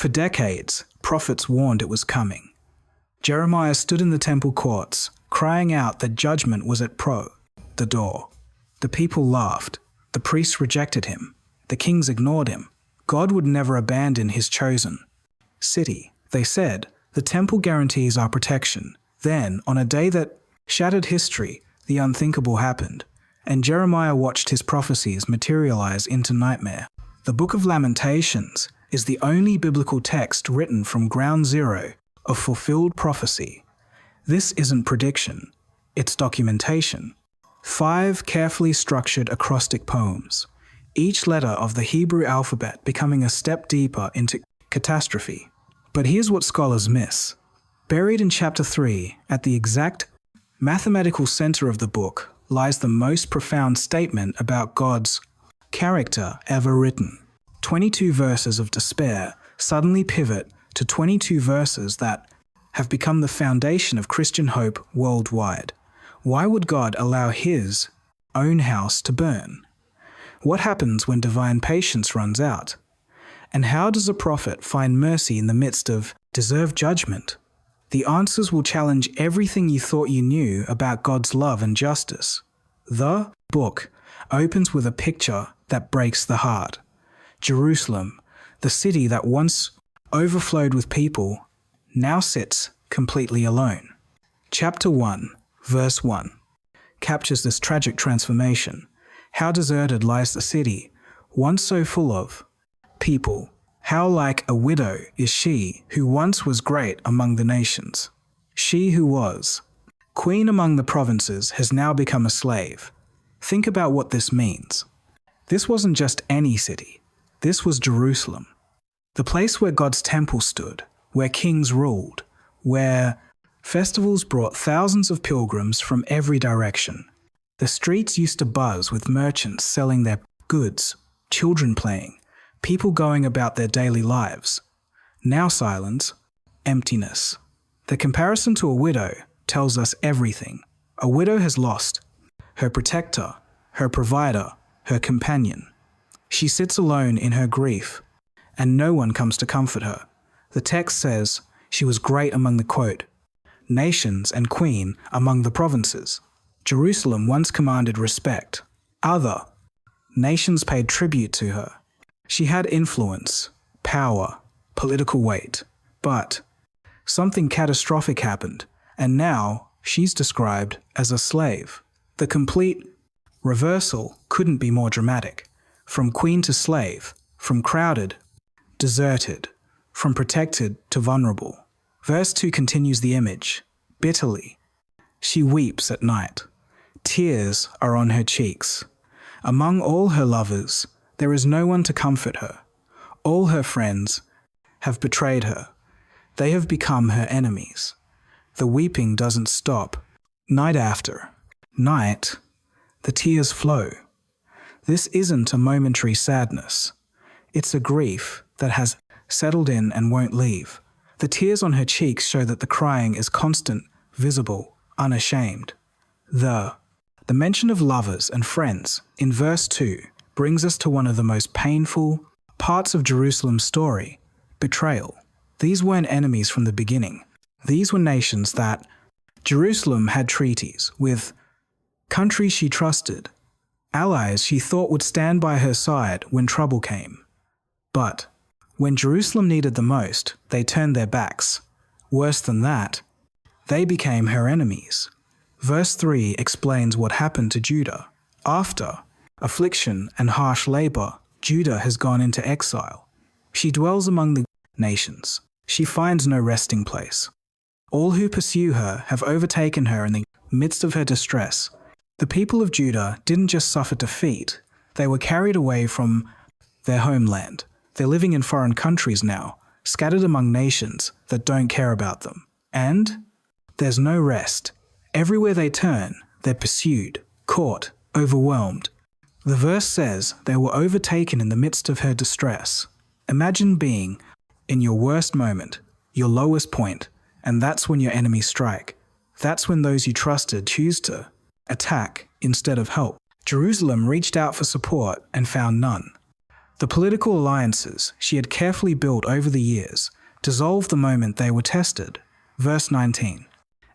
For decades, prophets warned it was coming. Jeremiah stood in the temple courts, crying out that judgment was at the door. The people laughed. The priests rejected him. The kings ignored him. God would never abandon his chosen city. They said, the temple guarantees our protection. Then, on a day that shattered history, the unthinkable happened, and Jeremiah watched his prophecies materialize into nightmare. The Book of Lamentations is the only biblical text written from ground zero of fulfilled prophecy. This isn't prediction, it's documentation. 5 carefully structured acrostic poems, each letter of the Hebrew alphabet becoming a step deeper into catastrophe. But here's what scholars miss. Buried in chapter 3, at the exact mathematical center of the book, lies the most profound statement about God's character ever written. 22 verses of despair suddenly pivot to 22 verses that have become the foundation of Christian hope worldwide. Why would God allow his own house to burn? What happens when divine patience runs out? And how does a prophet find mercy in the midst of deserved judgment? The answers will challenge everything you thought you knew about God's love and justice. The book opens with a picture that breaks the heart. Jerusalem, the city that once overflowed with people, now sits completely alone. Chapter 1, verse 1, captures this tragic transformation. How deserted lies the city, once so full of people. How like a widow is she who once was great among the nations. She who was queen among the provinces has now become a slave. Think about what this means. This wasn't just any city. This was Jerusalem. The place where God's temple stood, where kings ruled, where festivals brought thousands of pilgrims from every direction. The streets used to buzz with merchants selling their goods, children playing, people going about their daily lives. Now silence, emptiness. The comparison to a widow tells us everything. A widow has lost her protector, her provider, her companion. She sits alone in her grief, and no one comes to comfort her. The text says she was great among the quote, nations and queen among the provinces. Jerusalem once commanded respect. Other nations paid tribute to her. She had influence, power, political weight. But something catastrophic happened, and now she's described as a slave. The complete reversal couldn't be more dramatic. From queen to slave, from crowded, deserted, from protected to vulnerable. Verse 2 continues the image. Bitterly, she weeps at night. Tears are on her cheeks. Among all her lovers, there is no one to comfort her. All her friends have betrayed her. They have become her enemies. The weeping doesn't stop. Night after night, the tears flow. This isn't a momentary sadness. It's a grief that has settled in and won't leave. The tears on her cheeks show that the crying is constant, visible, unashamed. The mention of lovers and friends in verse 2 brings us to one of the most painful parts of Jerusalem's story, betrayal. These weren't enemies from the beginning. These were nations that Jerusalem had treaties with, countries she trusted, allies she thought would stand by her side when trouble came. But when Jerusalem needed the most, they turned their backs. Worse than that, they became her enemies. Verse 3 explains what happened to Judah. After affliction and harsh labor, Judah has gone into exile. She dwells among the nations. She finds no resting place. All who pursue her have overtaken her in the midst of her distress. The people of Judah didn't just suffer defeat, they were carried away from their homeland. They're living in foreign countries now, scattered among nations that don't care about them. And there's no rest. Everywhere they turn, they're pursued, caught, overwhelmed. The verse says they were overtaken in the midst of her distress. Imagine being in your worst moment, your lowest point, and that's when your enemies strike. That's when those you trusted choose to attack instead of help. Jerusalem reached out for support and found none. The political alliances she had carefully built over the years dissolved the moment they were tested. Verse 19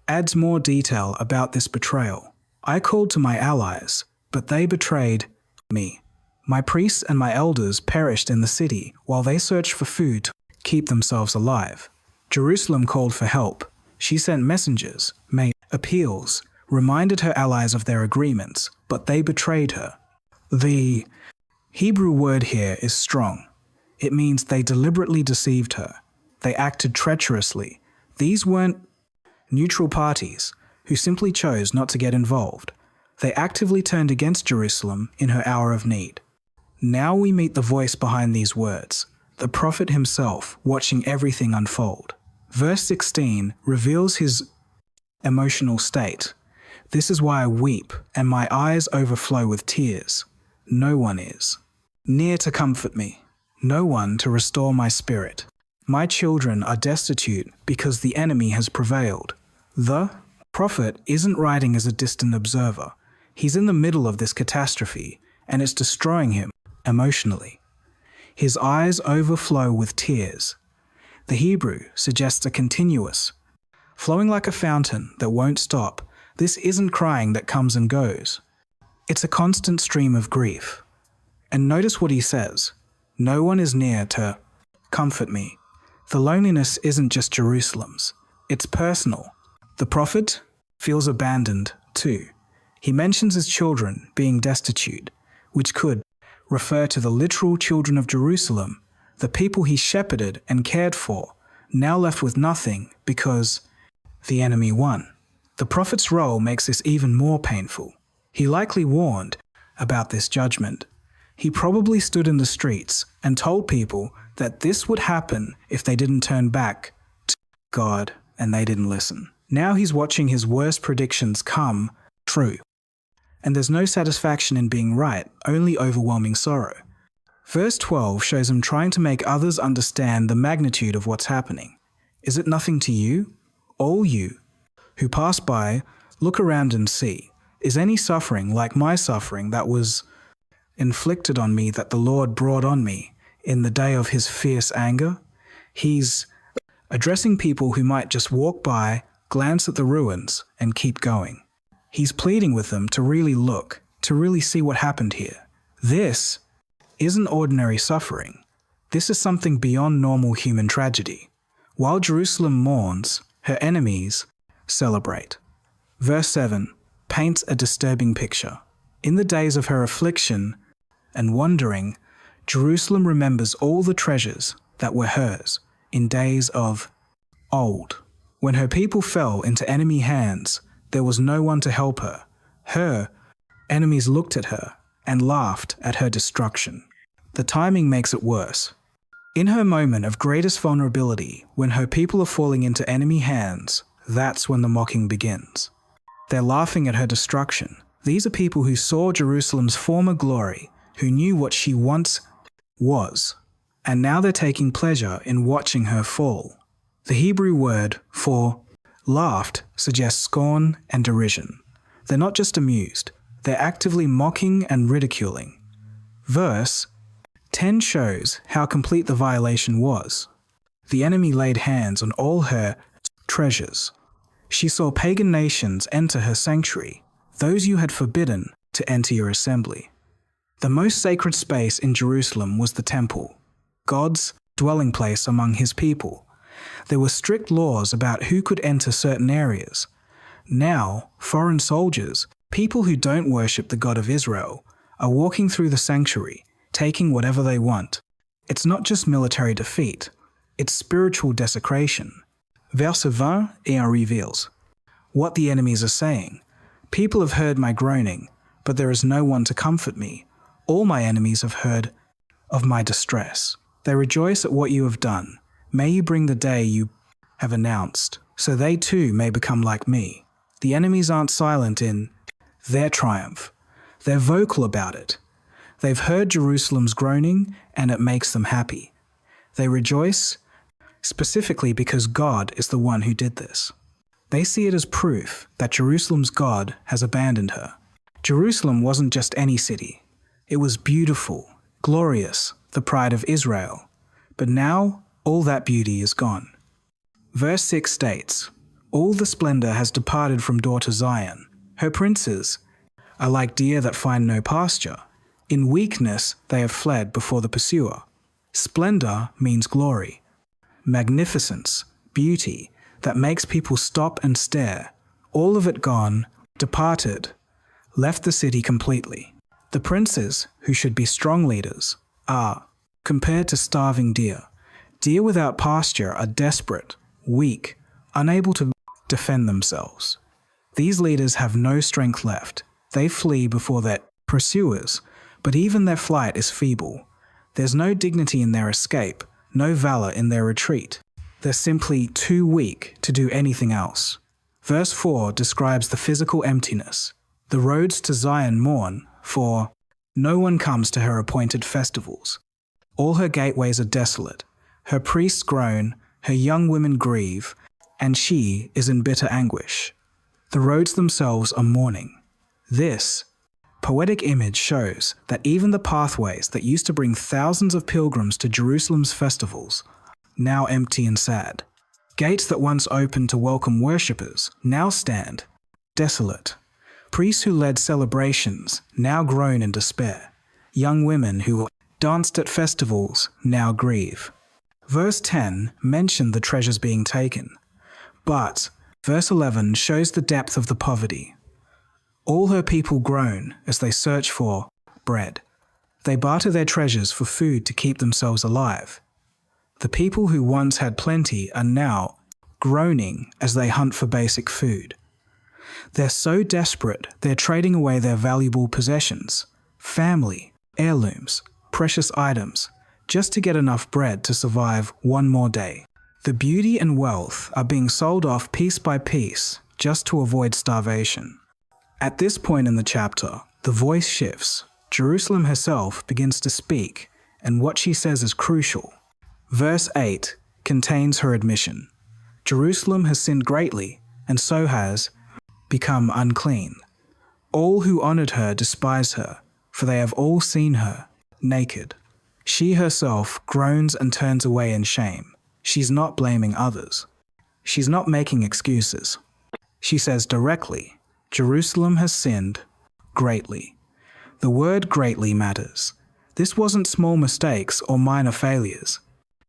adds more detail about this betrayal. I called to my allies, but they betrayed me. My priests and my elders perished in the city while they searched for food to keep themselves alive. Jerusalem called for help. She sent messengers, made appeals, reminded her allies of their agreements, but they betrayed her. The Hebrew word here is strong. It means they deliberately deceived her. They acted treacherously. These weren't neutral parties who simply chose not to get involved. They actively turned against Jerusalem in her hour of need. Now we meet the voice behind these words, the prophet himself watching everything unfold. Verse 16 reveals his emotional state. This is why I weep and my eyes overflow with tears. No one is near to comfort me, no one to restore my spirit. My children are destitute because the enemy has prevailed. The prophet isn't writing as a distant observer. He's in the middle of this catastrophe, and it's destroying him emotionally. His eyes overflow with tears. The Hebrew suggests a continuous, flowing like a fountain that won't stop. This isn't crying that comes and goes. It's a constant stream of grief. And notice what he says. No one is near to comfort me. The loneliness isn't just Jerusalem's. It's personal. The prophet feels abandoned too. He mentions his children being destitute, which could refer to the literal children of Jerusalem, the people he shepherded and cared for, now left with nothing because the enemy won. The prophet's role makes this even more painful. He likely warned about this judgment. He probably stood in the streets and told people that this would happen if they didn't turn back to God and they didn't listen. Now he's watching his worst predictions come true. And there's no satisfaction in being right, only overwhelming sorrow. Verse 12 shows him trying to make others understand the magnitude of what's happening. Is it nothing to you? All you who pass by, look around and see. Is any suffering like my suffering that was inflicted on me that the Lord brought on me in the day of his fierce anger? He's addressing people who might just walk by, glance at the ruins, and keep going. He's pleading with them to really look, to really see what happened here. This isn't ordinary suffering. This is something beyond normal human tragedy. While Jerusalem mourns, her enemies celebrate. Verse 7 paints a disturbing picture. In the days of her affliction and wandering, Jerusalem remembers all the treasures that were hers in days of old. When her people fell into enemy hands, there was no one to help her. Her enemies looked at her and laughed at her destruction. The timing makes it worse. In her moment of greatest vulnerability, when her people are falling into enemy hands, that's when the mocking begins. They're laughing at her destruction. These are people who saw Jerusalem's former glory, who knew what she once was, and now they're taking pleasure in watching her fall. The Hebrew word for laughed suggests scorn and derision. They're not just amused, they're actively mocking and ridiculing. Verse 10 shows how complete the violation was. The enemy laid hands on all her treasures. She saw pagan nations enter her sanctuary, those you had forbidden to enter your assembly. The most sacred space in Jerusalem was the temple, God's dwelling place among his people. There were strict laws about who could enter certain areas. Now, foreign soldiers, people who don't worship the God of Israel, are walking through the sanctuary, taking whatever they want. It's not just military defeat, it's spiritual desecration. Verse 20 reveals what the enemies are saying. People have heard my groaning, but there is no one to comfort me. All my enemies have heard of my distress. They rejoice at what you have done. May you bring the day you have announced, so they too may become like me. The enemies aren't silent in their triumph. They're vocal about it. They've heard Jerusalem's groaning, and it makes them happy. They rejoice specifically because God is the one who did this. They see it as proof that Jerusalem's God has abandoned her. Jerusalem wasn't just any city. It was beautiful, glorious, the pride of Israel. But now all that beauty is gone. Verse 6 states, "All the splendor has departed from daughter Zion. Her princes are like deer that find no pasture. In weakness they have fled before the pursuer." Splendor means glory, magnificence, beauty that makes people stop and stare. All of it gone, departed, left the city completely. The princes, who should be strong leaders, are compared to starving deer. Deer without pasture are desperate, weak, unable to defend themselves. These leaders have no strength left. They flee before their pursuers, but even their flight is feeble. There's no dignity in their escape, no valor in their retreat. They're simply too weak to do anything else. Verse 4 describes the physical emptiness. The roads to Zion mourn, for no one comes to her appointed festivals. All her gateways are desolate. Her priests groan, her young women grieve, and she is in bitter anguish. The roads themselves are mourning. This poetic image shows that even the pathways that used to bring thousands of pilgrims to Jerusalem's festivals, now empty and sad. Gates that once opened to welcome worshippers now stand desolate. Priests who led celebrations now groan in despair. Young women who danced at festivals now grieve. Verse 10 mentioned the treasures being taken, but verse 11 shows the depth of the poverty. All her people groan as they search for bread. They barter their treasures for food to keep themselves alive. The people who once had plenty are now groaning as they hunt for basic food. They're so desperate, they're trading away their valuable possessions, family, heirlooms, precious items, just to get enough bread to survive one more day. The beauty and wealth are being sold off piece by piece just to avoid starvation. At this point in the chapter, the voice shifts. Jerusalem herself begins to speak, and what she says is crucial. Verse 8 contains her admission. Jerusalem has sinned greatly, and so has become unclean. All who honored her despise her, for they have all seen her naked. She herself groans and turns away in shame. She's not blaming others. She's not making excuses. She says directly, Jerusalem has sinned greatly. The word greatly matters. This wasn't small mistakes or minor failures.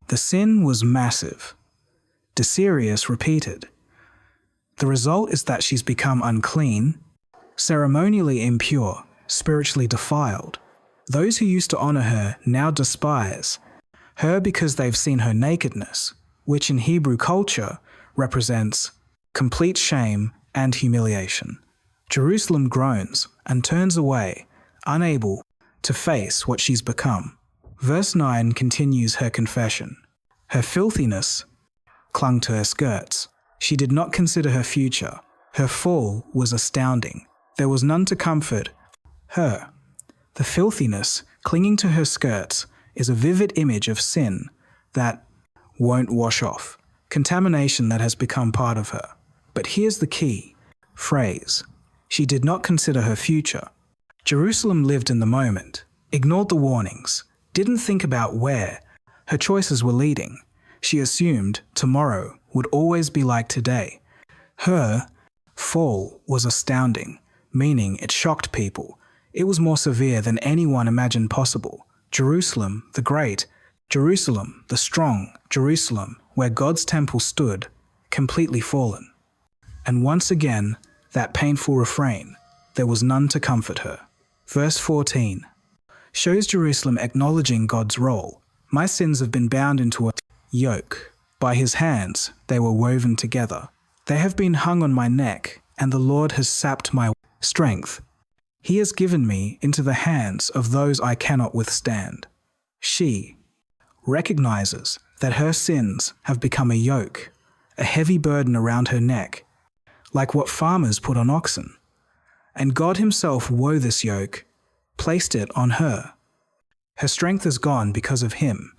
The sin was massive. Desirius repeated. The result is that she's become unclean, ceremonially impure, spiritually defiled. Those who used to honor her now despise her because they've seen her nakedness, which in Hebrew culture represents complete shame and humiliation. Jerusalem groans and turns away, unable to face what she's become. Verse 9 continues her confession. Her filthiness clung to her skirts. She did not consider her future. Her fall was astounding. There was none to comfort her. The filthiness clinging to her skirts is a vivid image of sin that won't wash off, contamination that has become part of her. But here's the key phrase. She did not consider her future. Jerusalem lived in the moment, ignored the warnings, didn't think about where her choices were leading. She assumed tomorrow would always be like today. Her fall was astounding, meaning it shocked people. It was more severe than anyone imagined possible. Jerusalem the Great, Jerusalem the Strong, Jerusalem where God's temple stood, completely fallen. And once again, that painful refrain, there was none to comfort her. Verse 14 shows Jerusalem acknowledging God's role. My sins have been bound into a yoke. By his hands they were woven together. They have been hung on my neck, and the Lord has sapped my strength. He has given me into the hands of those I cannot withstand. She recognizes that her sins have become a yoke, a heavy burden around her neck, like what farmers put on oxen. And God himself wove this yoke, placed it on her. Her strength is gone because of him.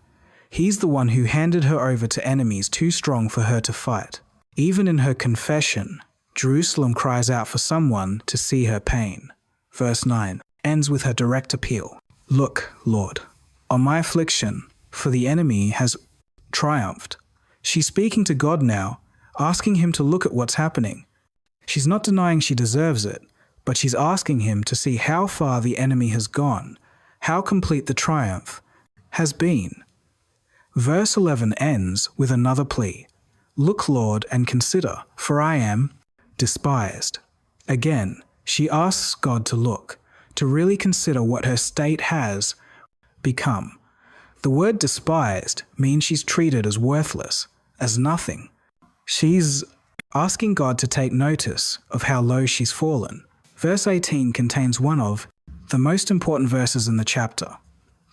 He's the one who handed her over to enemies too strong for her to fight. Even in her confession, Jerusalem cries out for someone to see her pain. Verse 9 ends with her direct appeal. Look, Lord, on my affliction, for the enemy has triumphed. She's speaking to God now, asking him to look at what's happening. She's not denying she deserves it, but she's asking him to see how far the enemy has gone, how complete the triumph has been. Verse 11 ends with another plea. Look, Lord, and consider, for I am despised. Again, she asks God to look, to really consider what her state has become. The word despised means she's treated as worthless, as nothing. She's asking God to take notice of how low she's fallen. Verse 18 contains one of the most important verses in the chapter.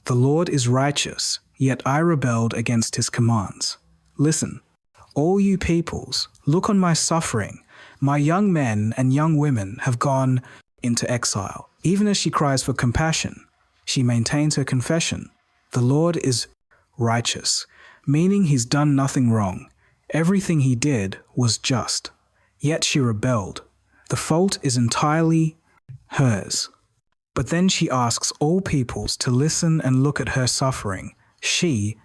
The Lord is righteous, yet I rebelled against his commands. Listen, all you peoples, look on my suffering. My young men and young women have gone into exile. Even as she cries for compassion, she maintains her confession. The Lord is righteous, meaning he's done nothing wrong. Everything he did was just. Yet she rebelled. The fault is entirely hers. But then she asks all peoples to listen and look at her suffering. She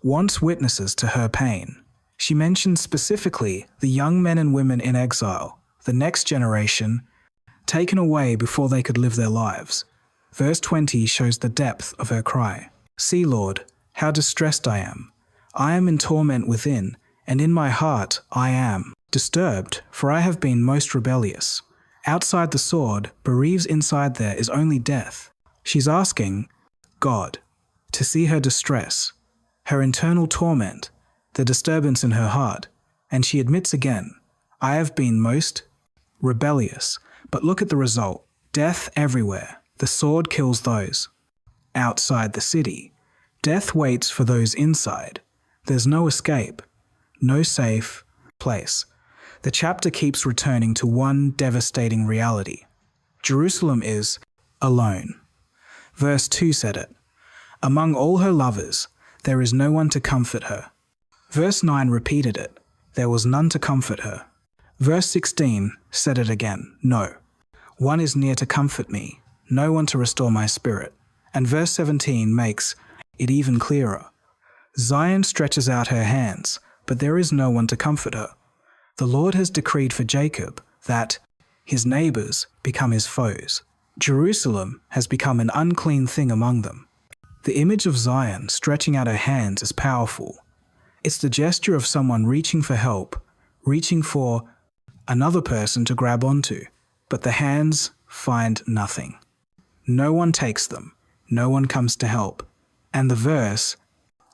wants witnesses to her pain. She mentions specifically the young men and women in exile, the next generation, taken away before they could live their lives. Verse 20 shows the depth of her cry. See, Lord, how distressed I am. I am in torment within, and in my heart I am disturbed, for I have been most rebellious. Outside the sword, bereaves inside there is only death. She's asking God to see her distress, her internal torment, the disturbance in her heart, and she admits again, I have been most rebellious. But look at the result. Death everywhere. The sword kills those outside the city. Death waits for those inside. There's no escape, no safe place. The chapter keeps returning to one devastating reality. Jerusalem is alone. Verse 2 said it. Among all her lovers, there is no one to comfort her. Verse 9 repeated it. There was none to comfort her. Verse 16 said it again. No. One is near to comfort me, no one to restore my spirit. And verse 17 makes it even clearer. Zion stretches out her hands, but there is no one to comfort her. The Lord has decreed for Jacob that his neighbors become his foes. Jerusalem has become an unclean thing among them. The image of Zion stretching out her hands is powerful. It's the gesture of someone reaching for help, reaching for another person to grab onto, but the hands find nothing. No one takes them. No one comes to help. And the verse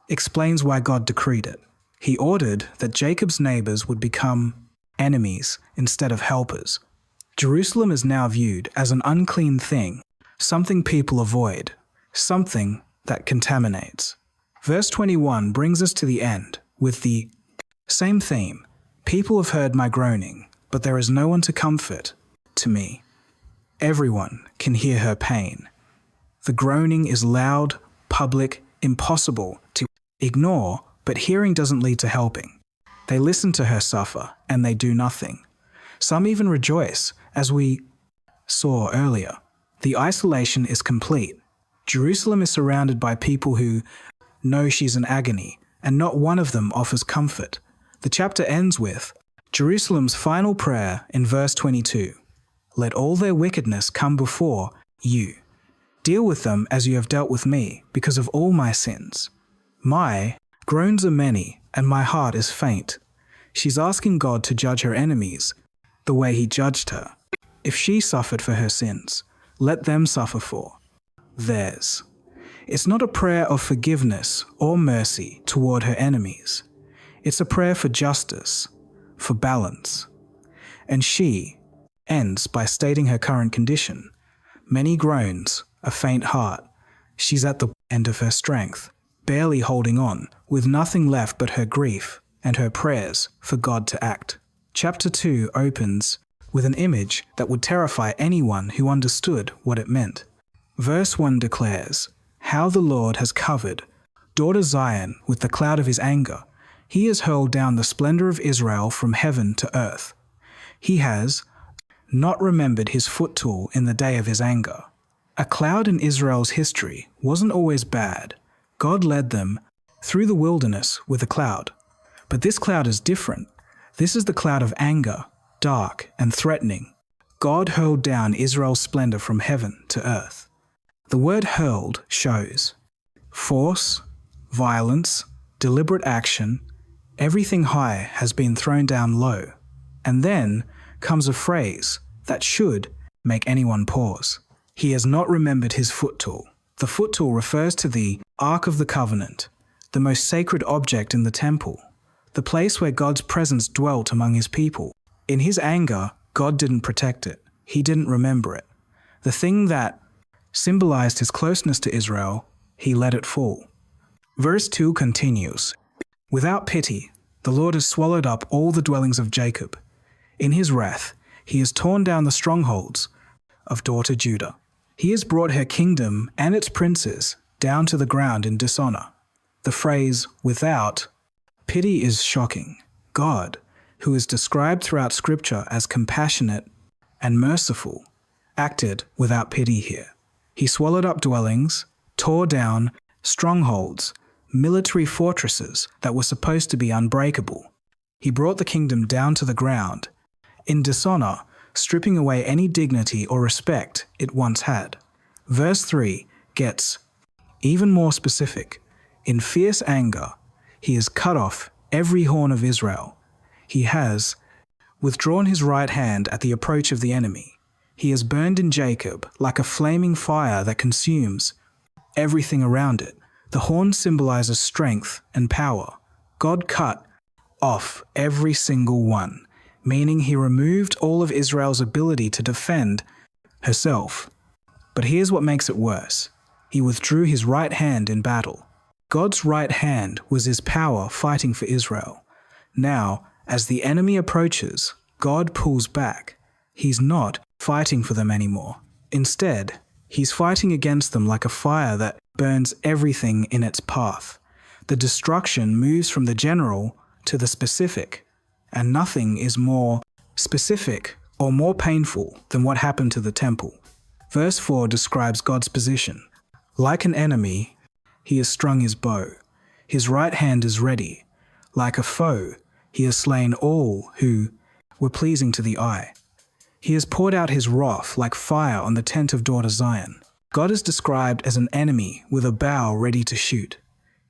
explains why God decreed it. He ordered that Jacob's neighbors would become enemies instead of helpers. Jerusalem is now viewed as an unclean thing, something people avoid, something that contaminates. Verse 21 brings us to the end with the same theme. People have heard my groaning, but there is no one to comfort to me. Everyone can hear her pain. The groaning is loud, public, impossible to ignore, but hearing doesn't lead to helping. They listen to her suffer, and they do nothing. Some even rejoice, as we saw earlier. The isolation is complete. Jerusalem is surrounded by people who know she's in agony, and not one of them offers comfort. The chapter ends with Jerusalem's final prayer in verse 22. Let all their wickedness come before you. Deal with them as you have dealt with me, because of all my sins. My groans are many, and my heart is faint. She's asking God to judge her enemies the way he judged her. If she suffered for her sins, let them suffer for theirs. It's not a prayer of forgiveness or mercy toward her enemies. It's a prayer for justice, for balance. And she ends by stating her current condition. Many groans, a faint heart. She's at the end of her strength, barely holding on, with nothing left but her grief and her prayers for God to act. Chapter 2 opens with an image that would terrify anyone who understood what it meant. Verse 1 declares, how the Lord has covered daughter Zion with the cloud of his anger. He has hurled down the splendor of Israel from heaven to earth. He has not remembered his footstool in the day of his anger. A cloud in Israel's history wasn't always bad, God led them through the wilderness with a cloud. But this cloud is different. This is the cloud of anger, dark and threatening. God hurled down Israel's splendor from heaven to earth. The word hurled shows force, violence, deliberate action. Everything high has been thrown down low. And then comes a phrase that should make anyone pause. He has not remembered his foot tool. The foot tool refers to the Ark of the Covenant, the most sacred object in the temple, the place where God's presence dwelt among his people. In his anger, God didn't protect it. He didn't remember it. The thing that symbolized his closeness to Israel, he let it fall. Verse 2 continues, "Without pity, the Lord has swallowed up all the dwellings of Jacob. In his wrath, he has torn down the strongholds of daughter Judah. He has brought her kingdom and its princes down to the ground in dishonor." The phrase, "without pity," is shocking. God, who is described throughout Scripture as compassionate and merciful, acted without pity here. He swallowed up dwellings, tore down strongholds, military fortresses that were supposed to be unbreakable. He brought the kingdom down to the ground, in dishonor, stripping away any dignity or respect it once had. Verse 3 gets even more specific. In fierce anger, he has cut off every horn of Israel. He has withdrawn his right hand at the approach of the enemy. He has burned in Jacob like a flaming fire that consumes everything around it. The horn symbolizes strength and power. God cut off every single one, meaning he removed all of Israel's ability to defend herself. But here's what makes it worse. He withdrew his right hand in battle. God's right hand was his power fighting for Israel. Now, as the enemy approaches, God pulls back. He's not fighting for them anymore. Instead, he's fighting against them like a fire that burns everything in its path. The destruction moves from the general to the specific, and nothing is more specific or more painful than what happened to the temple. Verse 4 describes God's position. Like an enemy, he has strung his bow. His right hand is ready. Like a foe, he has slain all who were pleasing to the eye. He has poured out his wrath like fire on the tent of daughter Zion. God is described as an enemy with a bow ready to shoot.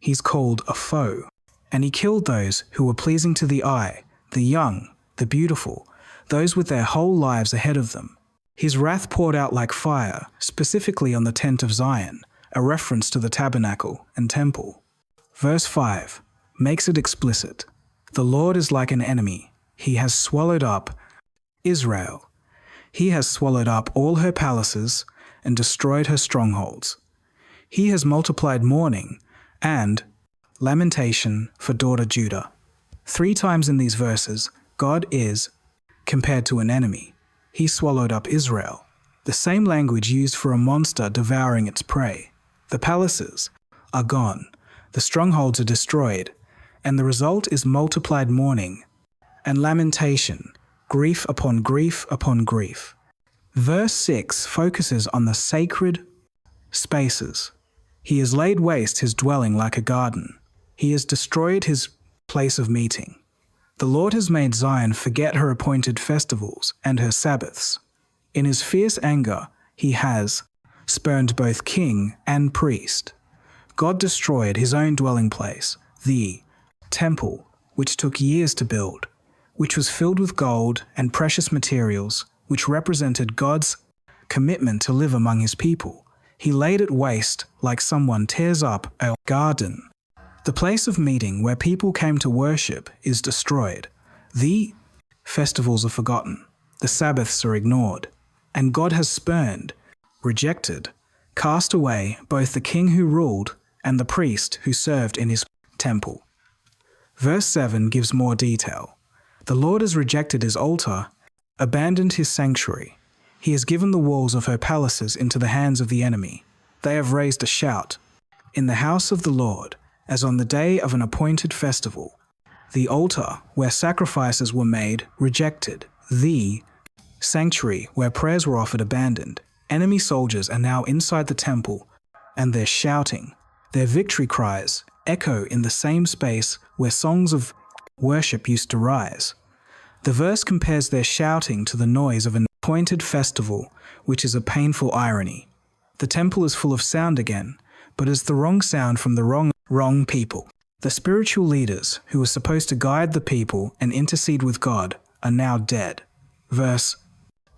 He's called a foe, and he killed those who were pleasing to the eye, the young, the beautiful, those with their whole lives ahead of them. His wrath poured out like fire, specifically on the tent of Zion, a reference to the tabernacle and temple. Verse 5 makes it explicit. The Lord is like an enemy. He has swallowed up Israel. He has swallowed up all her palaces and destroyed her strongholds. He has multiplied mourning and lamentation for daughter Judah. 3 times in these verses, God is compared to an enemy. He swallowed up Israel, the same language used for a monster devouring its prey. The palaces are gone, the strongholds are destroyed, and the result is multiplied mourning and lamentation, grief upon grief upon grief. Verse 6 focuses on the sacred spaces. He has laid waste his dwelling like a garden. He has destroyed his place of meeting. The Lord has made Zion forget her appointed festivals and her Sabbaths. In his fierce anger, he has spurned both king and priest. God destroyed his own dwelling place, the temple, which took years to build, which was filled with gold and precious materials, which represented God's commitment to live among his people. He laid it waste like someone tears up a garden. The place of meeting where people came to worship is destroyed. The festivals are forgotten. The Sabbaths are ignored. And God has spurned, rejected, cast away both the king who ruled and the priest who served in his temple. Verse 7 gives more detail. The Lord has rejected his altar, abandoned his sanctuary. He has given the walls of her palaces into the hands of the enemy. They have raised a shout. In the house of the Lord, as on the day of an appointed festival, the altar where sacrifices were made rejected, the sanctuary where prayers were offered abandoned. Enemy soldiers are now inside the temple, and they're shouting. Their victory cries echo in the same space where songs of worship used to rise. The verse compares their shouting to the noise of an appointed festival, which is a painful irony. The temple is full of sound again, but it's the wrong sound from the wrong people. The spiritual leaders who were supposed to guide the people and intercede with God are now dead. Verse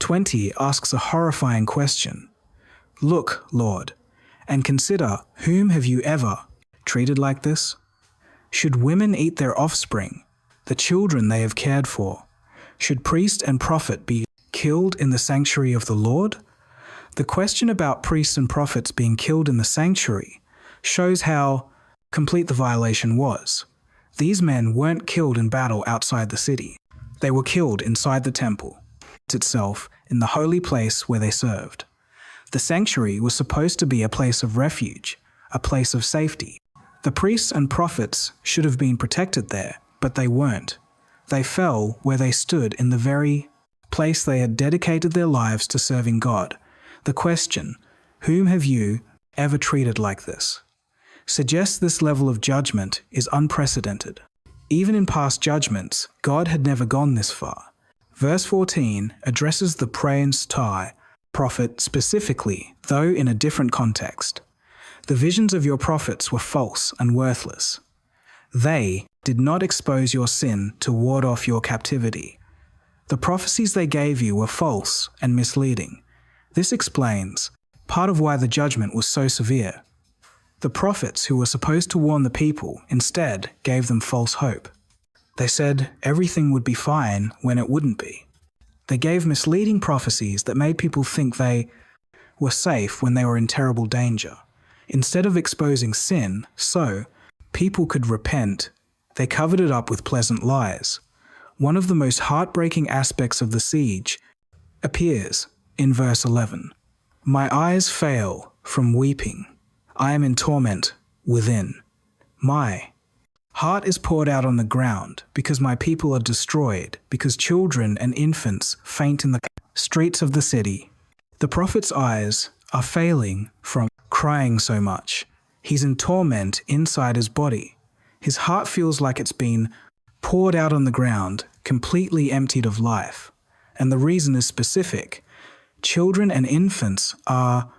20 asks a horrifying question. Look, Lord, and consider, whom have you ever treated like this? Should women eat their offspring, the children they have cared for? Should priest and prophet be killed in the sanctuary of the Lord? The question about priests and prophets being killed in the sanctuary shows how complete the violation was. These men weren't killed in battle outside the city. They were killed inside the temple itself, in the holy place where they served. The sanctuary was supposed to be a place of refuge, a place of safety. The priests and prophets should have been protected there, but they weren't. They fell where they stood in the very place they had dedicated their lives to serving God. The question, whom have you ever treated like this, suggests this level of judgment is unprecedented. Even in past judgments, God had never gone this far. Verse 14 addresses the praeens tai prophet specifically, though in a different context. The visions of your prophets were false and worthless. They did not expose your sin to ward off your captivity. The prophecies they gave you were false and misleading. This explains part of why the judgment was so severe. The prophets who were supposed to warn the people instead gave them false hope. They said everything would be fine when it wouldn't be. They gave misleading prophecies that made people think they were safe when they were in terrible danger. Instead of exposing sin so people could repent, they covered it up with pleasant lies. One of the most heartbreaking aspects of the siege appears in verse 11. My eyes fail from weeping. I am in torment within. My heart is poured out on the ground because my people are destroyed, because children and infants faint in the streets of the city. The prophet's eyes are failing from crying so much. He's in torment inside his body. His heart feels like it's been poured out on the ground, completely emptied of life. And the reason is specific. Children and infants are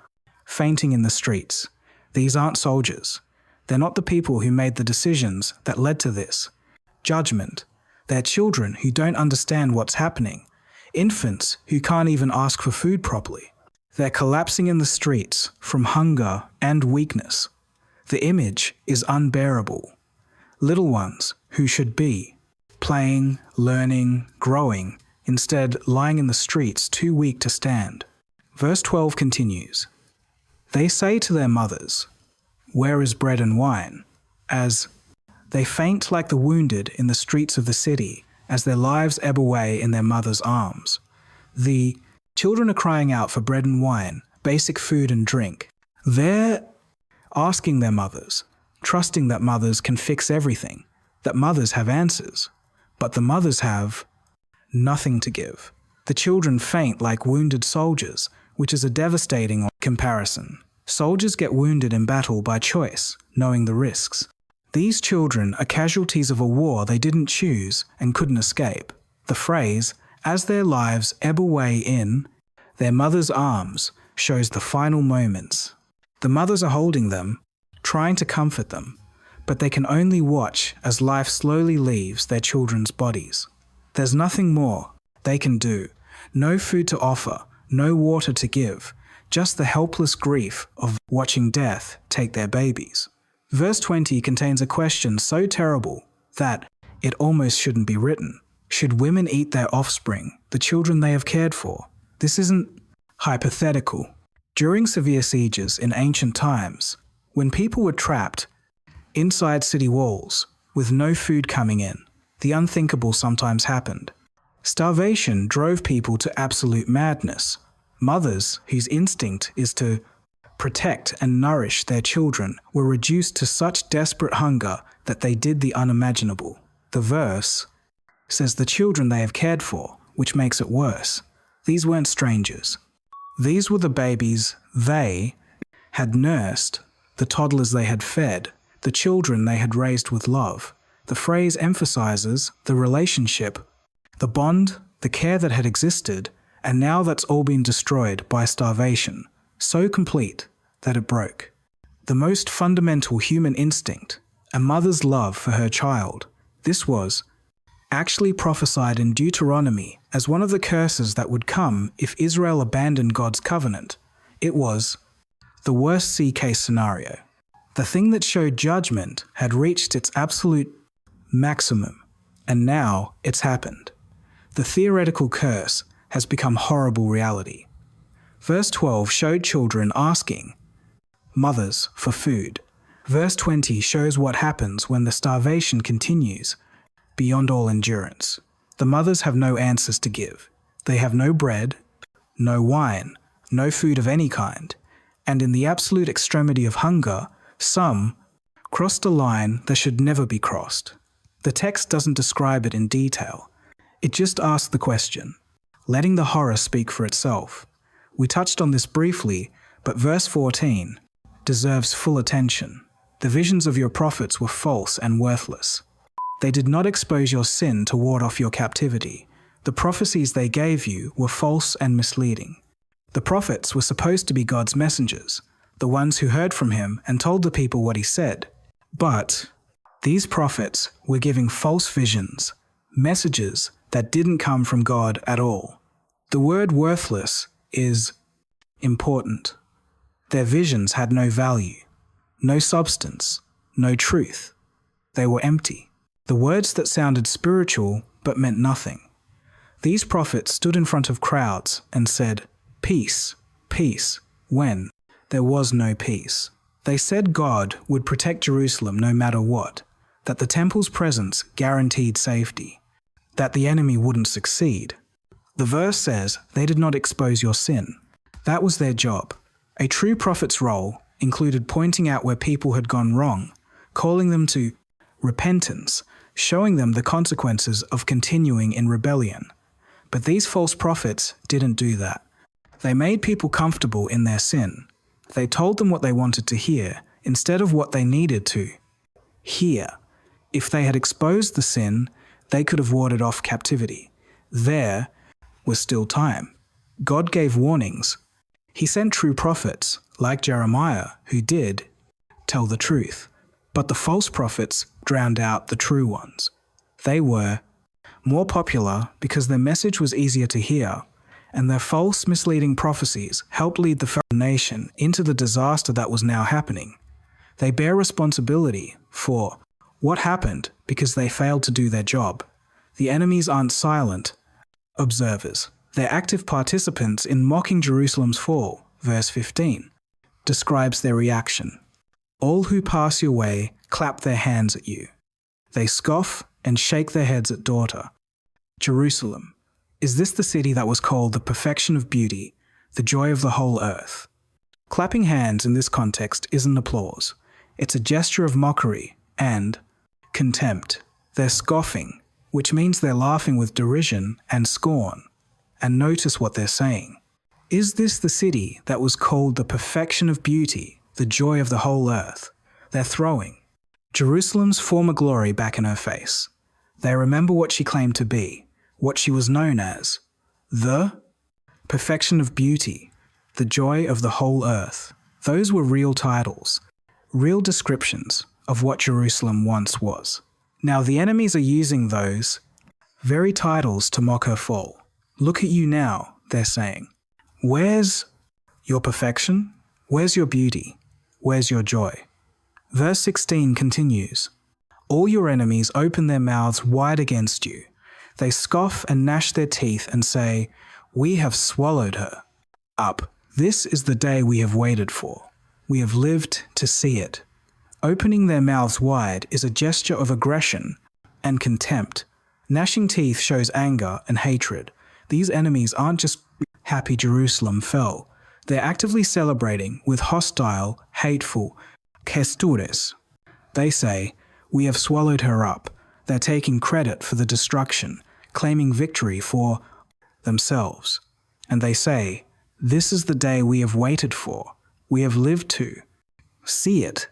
fainting in the streets. These aren't soldiers. They're not the people who made the decisions that led to this judgment. They're children who don't understand what's happening. Infants who can't even ask for food properly. They're collapsing in the streets from hunger and weakness. The image is unbearable. Little ones who should be playing, learning, growing, instead lying in the streets too weak to stand. Verse 12 continues. They say to their mothers, where is bread and wine? As they faint like the wounded in the streets of the city, as their lives ebb away in their mother's arms. The children are crying out for bread and wine, basic food and drink. They're asking their mothers, trusting that mothers can fix everything, that mothers have answers, but the mothers have nothing to give. The children faint like wounded soldiers, which is a devastating comparison. Soldiers get wounded in battle by choice, knowing the risks. These children are casualties of a war they didn't choose and couldn't escape. The phrase, as their lives ebb away in their mother's arms, shows the final moments. The mothers are holding them, trying to comfort them, but they can only watch as life slowly leaves their children's bodies. There's nothing more they can do, no food to offer, no water to give, just the helpless grief of watching death take their babies. Verse 20 contains a question so terrible that it almost shouldn't be written. Should women eat their offspring, the children they have cared for? This isn't hypothetical. During severe sieges in ancient times, when people were trapped inside city walls with no food coming in, the unthinkable sometimes happened. Starvation drove people to absolute madness. Mothers, whose instinct is to protect and nourish their children, were reduced to such desperate hunger that they did the unimaginable. The verse says the children they have cared for, which makes it worse. These weren't strangers. These were the babies they had nursed the toddlers they had fed, the children they had raised with love. The phrase emphasizes the relationship, the bond, the care that had existed, and now that's all been destroyed by starvation, so complete that it broke. The most fundamental human instinct, a mother's love for her child, this was actually prophesied in Deuteronomy as one of the curses that would come if Israel abandoned God's covenant. It was the worst case scenario. The thing that showed judgment had reached its absolute maximum, and now it's happened. The theoretical curse has become horrible reality. Verse 12 showed children asking mothers for food. Verse 20 shows what happens when the starvation continues beyond all endurance. The mothers have no answers to give. They have no bread, no wine, no food of any kind, and in the absolute extremity of hunger, some crossed a line that should never be crossed. The text doesn't describe it in detail. It just asks the question, letting the horror speak for itself. We touched on this briefly, but verse 14 deserves full attention. The visions of your prophets were false and worthless. They did not expose your sin to ward off your captivity. The prophecies they gave you were false and misleading. The prophets were supposed to be God's messengers, the ones who heard from him and told the people what he said. But these prophets were giving false visions, messages that didn't come from God at all. The word worthless is important. Their visions had no value, no substance, no truth. They were empty. The words that sounded spiritual but meant nothing. These prophets stood in front of crowds and said, "Peace, peace," when there was no peace. They said God would protect Jerusalem no matter what, that the temple's presence guaranteed safety, that the enemy wouldn't succeed. The verse says they did not expose your sin. That was their job. A true prophet's role included pointing out where people had gone wrong, calling them to repentance, showing them the consequences of continuing in rebellion. But these false prophets didn't do that. They made people comfortable in their sin. They told them what they wanted to hear instead of what they needed to hear. If they had exposed the sin, they could have warded off captivity. There was still time. God gave warnings. He sent true prophets, like Jeremiah, who did tell the truth. But the false prophets drowned out the true ones. They were more popular because their message was easier to hear, and their false, misleading prophecies helped lead the nation into the disaster that was now happening. They bear responsibility for what happened because they failed to do their job. The enemies aren't silent observers. They're active participants in mocking Jerusalem's fall. Verse 15 describes their reaction. All who pass your way clap their hands at you. They scoff and shake their heads at daughter. Jerusalem, is this the city that was called the perfection of beauty, the joy of the whole earth? Clapping hands in this context isn't applause. It's a gesture of mockery and contempt. They're scoffing, which means they're laughing with derision and scorn. And notice what they're saying. Is this the city that was called the perfection of beauty, the joy of the whole earth? They're throwing Jerusalem's former glory back in her face. They remember what she claimed to be, what she was known as, the perfection of beauty, the joy of the whole earth. Those were real titles, real descriptions of what Jerusalem once was. Now the enemies are using those very titles to mock her fall. Look at you now, they're saying. Where's your perfection? Where's your beauty? Where's your joy? Verse 16 continues. All your enemies open their mouths wide against you. They scoff and gnash their teeth and say, "We have swallowed her up. This is the day we have waited for. We have lived to see it." Opening their mouths wide is a gesture of aggression and contempt. Gnashing teeth shows anger and hatred. These enemies aren't just happy Jerusalem fell. They're actively celebrating with hostile, hateful gestures. They say, "We have swallowed her up." They're taking credit for the destruction, claiming victory for themselves. And they say, "This is the day we have waited for. We have lived to see it.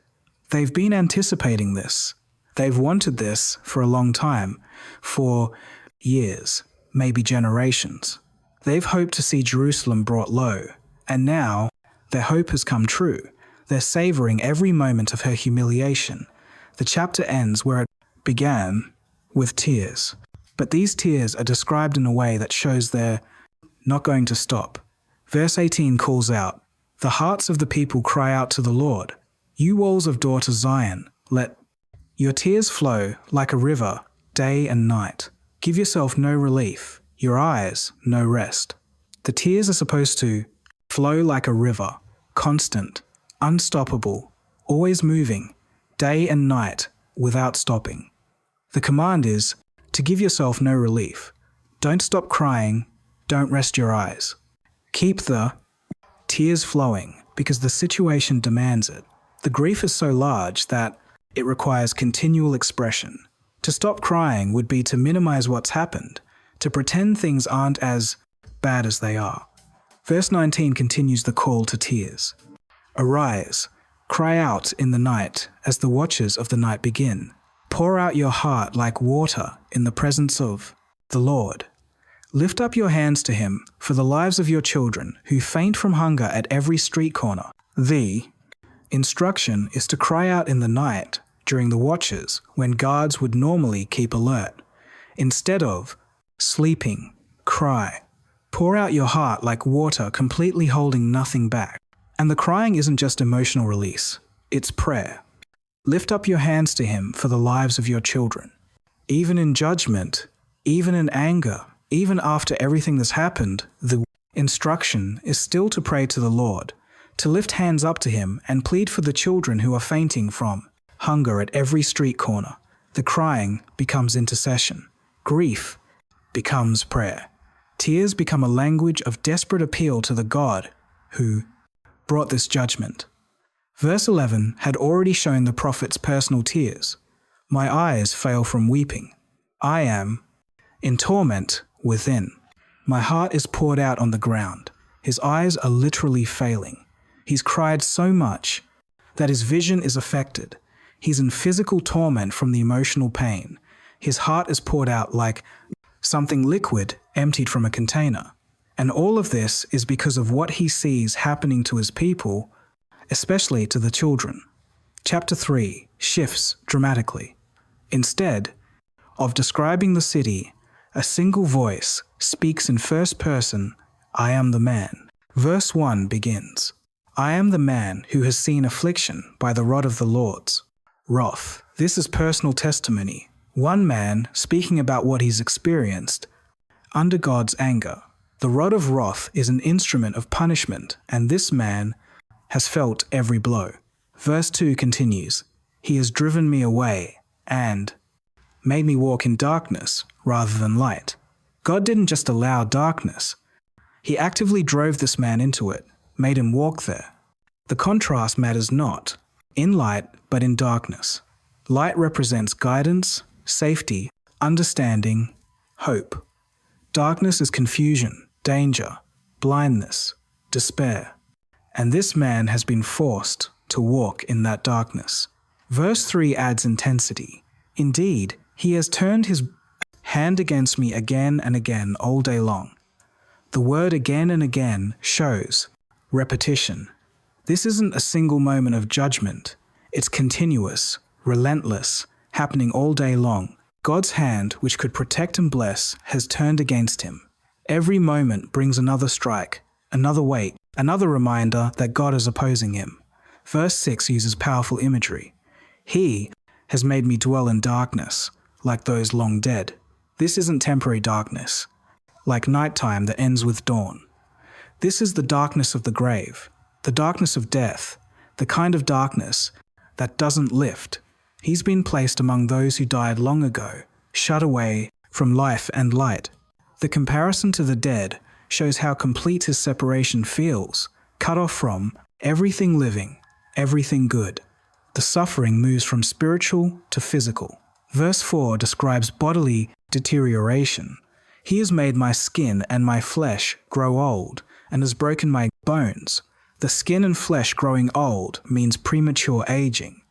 They've been anticipating this. They've wanted this for a long time, for years, maybe generations. They've hoped to see Jerusalem brought low, and now their hope has come true. They're savoring every moment of her humiliation. The chapter ends where it began, with tears. But these tears are described in a way that shows they're not going to stop. Verse 18 calls out, "The hearts of the people cry out to the Lord. You walls of daughter Zion, let your tears flow like a river, day and night. Give yourself no relief, your eyes no rest." The tears are supposed to flow like a river, constant, unstoppable, always moving, day and night, without stopping. The command is to give yourself no relief. Don't stop crying, don't rest your eyes. Keep the tears flowing because the situation demands it. The grief is so large that it requires continual expression. To stop crying would be to minimize what's happened, to pretend things aren't as bad as they are. Verse 19 continues the call to tears. "Arise, cry out in the night as the watches of the night begin. Pour out your heart like water in the presence of the Lord. Lift up your hands to him for the lives of your children who faint from hunger at every street corner." The instruction is to cry out in the night during the watches when guards would normally keep alert. Instead of sleeping, cry. Pour out your heart like water, completely holding nothing back. And the crying isn't just emotional release, it's prayer. Lift up your hands to him for the lives of your children. Even in judgment, even in anger, even after everything that's happened, the instruction is still to pray to the Lord, to lift hands up to him and plead for the children who are fainting from hunger at every street corner. The crying becomes intercession. Grief becomes prayer. Tears become a language of desperate appeal to the God who brought this judgment. Verse 11 had already shown the prophet's personal tears. "My eyes fail from weeping. I am in torment within. My heart is poured out on the ground." His eyes are literally failing. He's cried so much that his vision is affected. He's in physical torment from the emotional pain. His heart is poured out like something liquid emptied from a container. And all of this is because of what he sees happening to his people, especially to the children. Chapter 3 shifts dramatically. Instead of describing the city, a single voice speaks in first person, "I am the man." Verse 1 begins, "I am the man who has seen affliction by the rod of the Lord's wrath." This is personal testimony. One man speaking about what he's experienced under God's anger. The rod of wrath is an instrument of punishment, and this man has felt every blow. Verse 2 continues, "He has driven me away and made me walk in darkness rather than light." God didn't just allow darkness. He actively drove this man into it, made him walk there. The contrast matters not in light, but in darkness. Light represents guidance, safety, understanding, hope. Darkness is confusion, danger, blindness, despair. And this man has been forced to walk in that darkness. Verse 3 adds intensity. "Indeed, he has turned his hand against me again and again all day long." The word again and again shows repetition. This isn't a single moment of judgment. It's continuous, relentless, happening all day long. God's hand, which could protect and bless, has turned against him. Every moment brings another strike, another weight, another reminder that God is opposing him. Verse 6 uses powerful imagery. "He has made me dwell in darkness, like those long dead." This isn't temporary darkness, like nighttime that ends with dawn. This is the darkness of the grave, the darkness of death, the kind of darkness that doesn't lift. He's been placed among those who died long ago, shut away from life and light. The comparison to the dead shows how complete his separation feels, cut off from everything living, everything good. The suffering moves from spiritual to physical. Verse 4 describes bodily deterioration. "He has made my skin and my flesh grow old, and has broken my bones. The skin and flesh growing old means premature aging,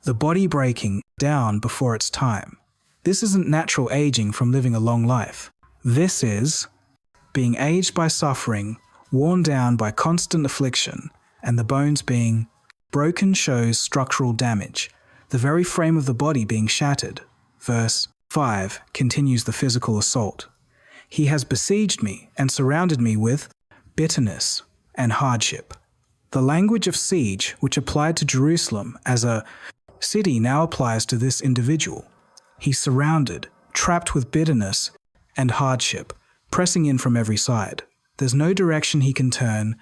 the body breaking down before its time. This isn't natural aging from living a long life. This is being aged by suffering, worn down by constant affliction, and the bones being broken shows structural damage, the very frame of the body being shattered. Verse 5 continues the physical assault. He has besieged me and surrounded me with bitterness and hardship. The language of siege, which applied to Jerusalem as a city, now applies to this individual. He's surrounded, trapped with bitterness and hardship, pressing in from every side. There's no direction he can turn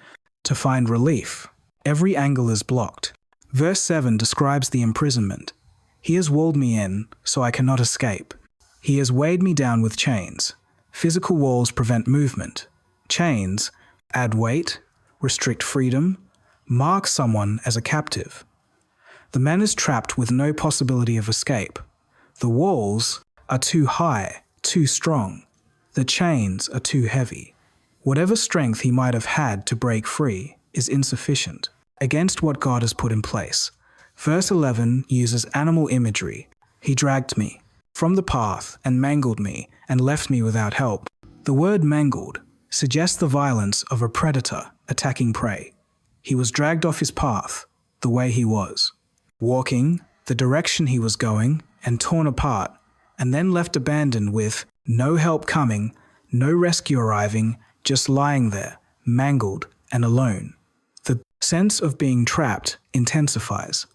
to find relief. Every angle is blocked. Verse 7 describes the imprisonment. He has walled me in, so I cannot escape. He has weighed me down with chains. Physical walls prevent movement. Chains add weight, restrict freedom, mark someone as a captive. The man is trapped with no possibility of escape. The walls are too high, too strong. The chains are too heavy. Whatever strength he might have had to break free is insufficient against what God has put in place. Verse 11 uses animal imagery. He dragged me from the path and mangled me and left me without help. The word mangled suggests the violence of a predator attacking prey. He was dragged off his path, the way he was, walking, the direction he was going, and torn apart, and then left abandoned with no help coming, no rescue arriving, just lying there, mangled and alone. The sense of being trapped intensifies.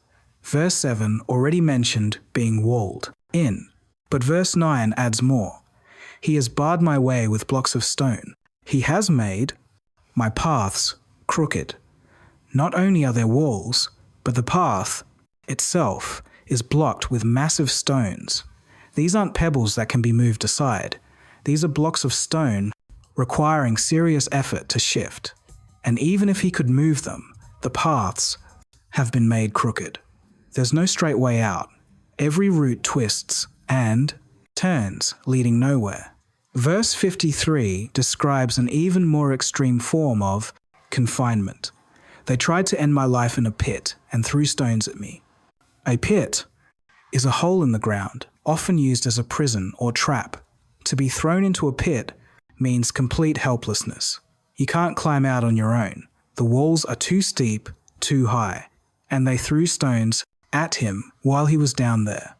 Verse 7 already mentioned being walled in, but verse 9 adds more. He has barred my way with blocks of stone. He has made my paths crooked. Not only are there walls, but the path itself is blocked with massive stones. These aren't pebbles that can be moved aside. These are blocks of stone requiring serious effort to shift. And even if he could move them, the paths have been made crooked. There's no straight way out. Every route twists and turns, leading nowhere. Verse 53 describes an even more extreme form of confinement. They tried to end my life in a pit and threw stones at me. A pit is a hole in the ground, often used as a prison or trap. To be thrown into a pit means complete helplessness. You can't climb out on your own. The walls are too steep, too high, and they threw stones at him while he was down there.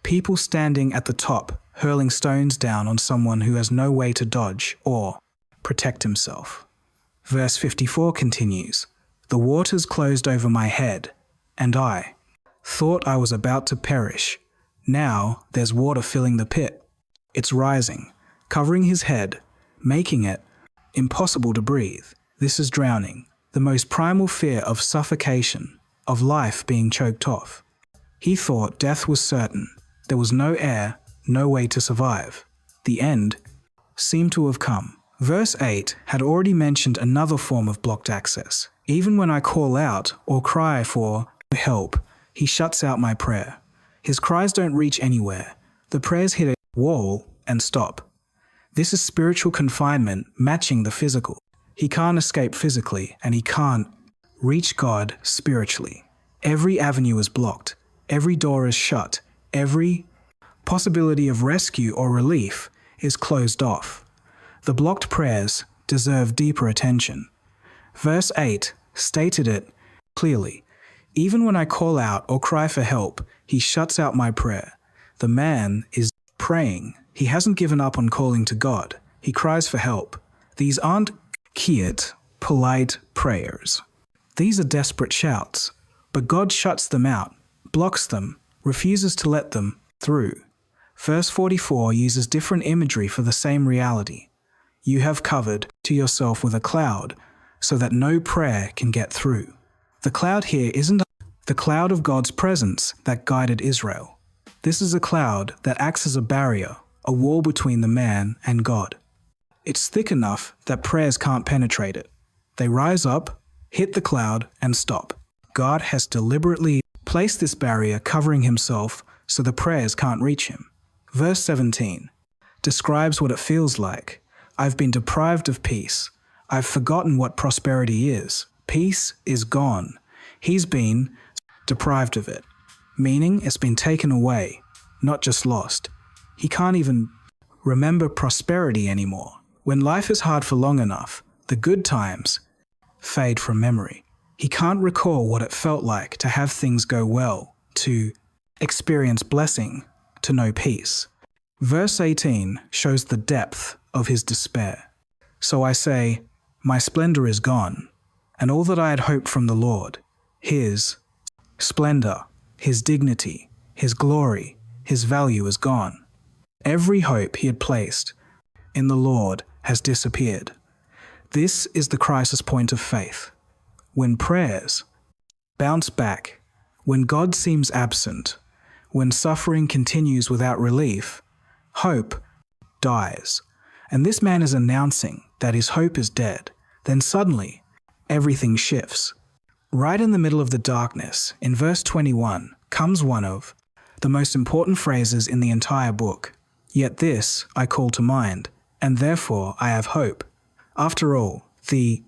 People standing at the top hurling stones down on someone who has no way to dodge or protect himself. Verse 54 continues, "The waters closed over my head, and I thought I was about to perish. Now there's water filling the pit. It's rising, covering his head, making it impossible to breathe. This is drowning, the most primal fear of suffocation, of life being choked off. He thought death was certain. There was no air, no way to survive. The end seemed to have come." Verse 8 had already mentioned another form of blocked access. Even when I call out or cry for help, he shuts out my prayer. His cries don't reach anywhere. The prayers hit a wall and stop. This is spiritual confinement matching the physical. He can't escape physically, and he can't reach God spiritually. Every avenue is blocked. Every door is shut. Every possibility of rescue or relief is closed off. The blocked prayers deserve deeper attention. Verse 8 stated it clearly. Even when I call out or cry for help, he shuts out my prayer. The man is praying. He hasn't given up on calling to God. He cries for help. These aren't quiet, polite prayers. These are desperate shouts. But God shuts them out, blocks them, refuses to let them through. Verse 44 uses different imagery for the same reality. You have covered to yourself with a cloud, so that no prayer can get through. The cloud here isn't the cloud of God's presence that guided Israel. This is a cloud that acts as a barrier, a wall between the man and God. It's thick enough that prayers can't penetrate it. They rise up, hit the cloud, and stop. God has deliberately placed this barrier covering himself so the prayers can't reach him. Verse 17 describes what it feels like. I've been deprived of peace. I've forgotten what prosperity is. Peace is gone. He's been deprived of it, meaning it's been taken away, not just lost. He can't even remember prosperity anymore. When life is hard for long enough, the good times fade from memory. He can't recall what it felt like to have things go well, to experience blessing, to know peace. Verse 18 shows the depth of his despair. So I say, my splendor is gone, and all that I had hoped from the Lord, his splendor, his dignity, his glory, his value is gone. Every hope he had placed in the Lord has disappeared. This is the crisis point of faith. When prayers bounce back, when God seems absent, when suffering continues without relief, hope dies. And this man is announcing that his hope is dead. Then suddenly, everything shifts. Right in the middle of the darkness, in verse 21, comes one of the most important phrases in the entire book. Yet this I call to mind, and therefore I have hope. After all, the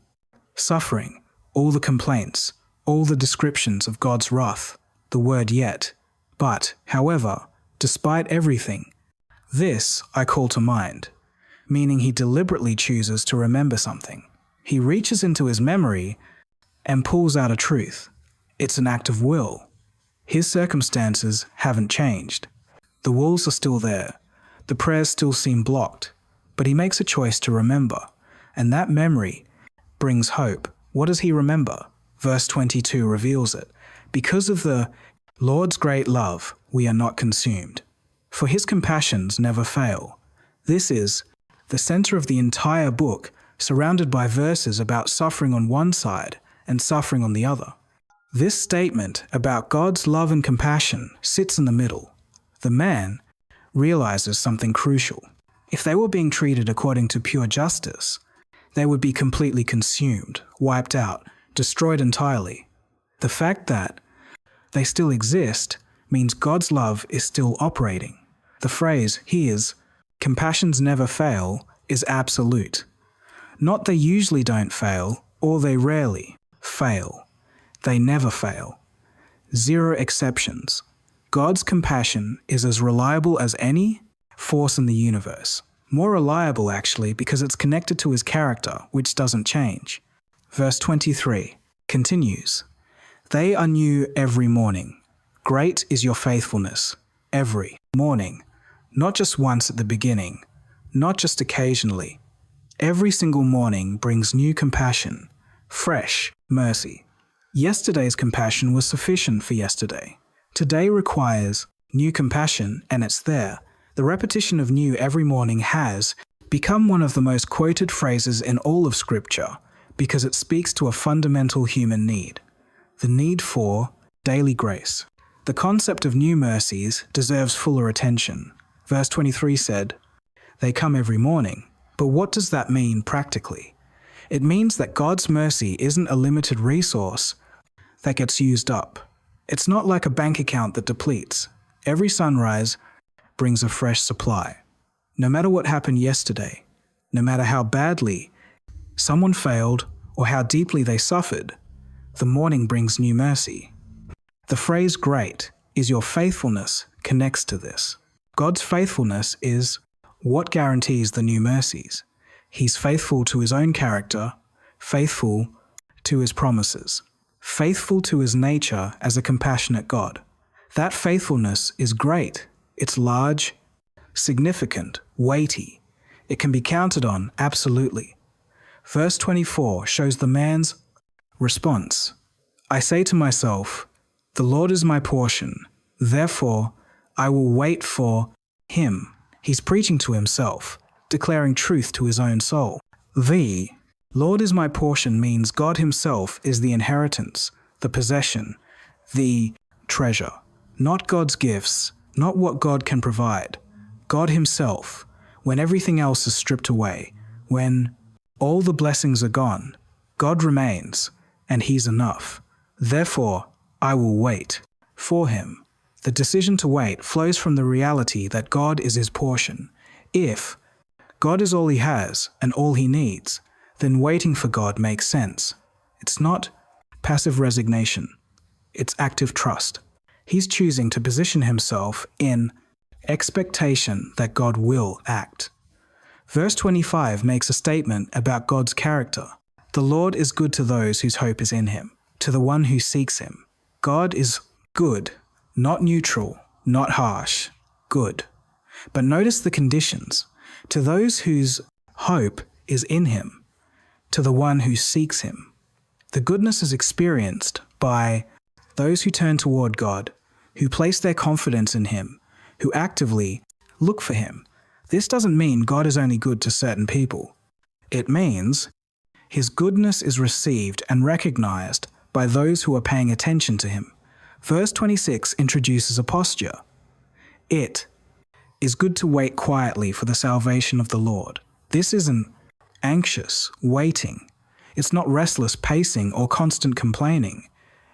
suffering, all the complaints, all the descriptions of God's wrath, the word yet, but, however, despite everything, this I call to mind, meaning he deliberately chooses to remember something. He reaches into his memory and pulls out a truth. It's an act of will. His circumstances haven't changed. The walls are still there. The prayers still seem blocked. But he makes a choice to remember, and that memory brings hope. What does he remember? Verse 22 reveals it. Because of the Lord's great love, we are not consumed, for his compassions never fail. This is the center of the entire book, surrounded by verses about suffering on one side and suffering on the other. This statement about God's love and compassion sits in the middle. The man realizes something crucial. If they were being treated according to pure justice, they would be completely consumed, wiped out, destroyed entirely. The fact that they still exist means God's love is still operating. The phrase, his compassions never fail, is absolute. Not they usually don't fail, or they rarely fail. They never fail. Zero exceptions. God's compassion is as reliable as any force in the universe. More reliable, actually, because it's connected to his character, which doesn't change. Verse 23 continues, "They are new every morning. Great is your faithfulness, every morning." Not just once at the beginning, not just occasionally. Every single morning brings new compassion, fresh mercy. Yesterday's compassion was sufficient for yesterday. Today requires new compassion, and it's there. The repetition of new every morning has become one of the most quoted phrases in all of Scripture because it speaks to a fundamental human need, the need for daily grace. The concept of new mercies deserves fuller attention. Verse 23 said, "They come every morning." But what does that mean practically? It means that God's mercy isn't a limited resource that gets used up. It's not like a bank account that depletes. Every sunrise brings a fresh supply. No matter what happened yesterday, no matter how badly someone failed or how deeply they suffered, the morning brings new mercy. The phrase "great is your faithfulness" connects to this. God's faithfulness is what guarantees the new mercies. He's faithful to his own character, faithful to his promises, faithful to his nature as a compassionate God. That faithfulness is great. It's large, significant, weighty. It can be counted on, absolutely. Verse 24 shows the man's response. "I say to myself, the Lord is my portion, therefore I will wait for him." He's preaching to himself, declaring truth to his own soul. The Lord is my portion means God himself is the inheritance, the possession, the treasure. Not God's gifts, not what God can provide. God himself, when everything else is stripped away, when all the blessings are gone, God remains, and he's enough. Therefore, I will wait for him. The decision to wait flows from the reality that God is his portion. If God is all he has and all he needs, then waiting for God makes sense. It's not passive resignation. It's active trust. He's choosing to position himself in expectation that God will act. Verse 25 makes a statement about God's character. The Lord is good to those whose hope is in him, to the one who seeks him. God is good, not neutral, not harsh, good. But notice the conditions. To those whose hope is in him, to the one who seeks him. The goodness is experienced by those who turn toward God, who place their confidence in him, who actively look for him. This doesn't mean God is only good to certain people. It means his goodness is received and recognized by those who are paying attention to him. Verse 26 introduces a posture. It is good to wait quietly for the salvation of the Lord. This isn't anxious waiting. It's not restless pacing or constant complaining.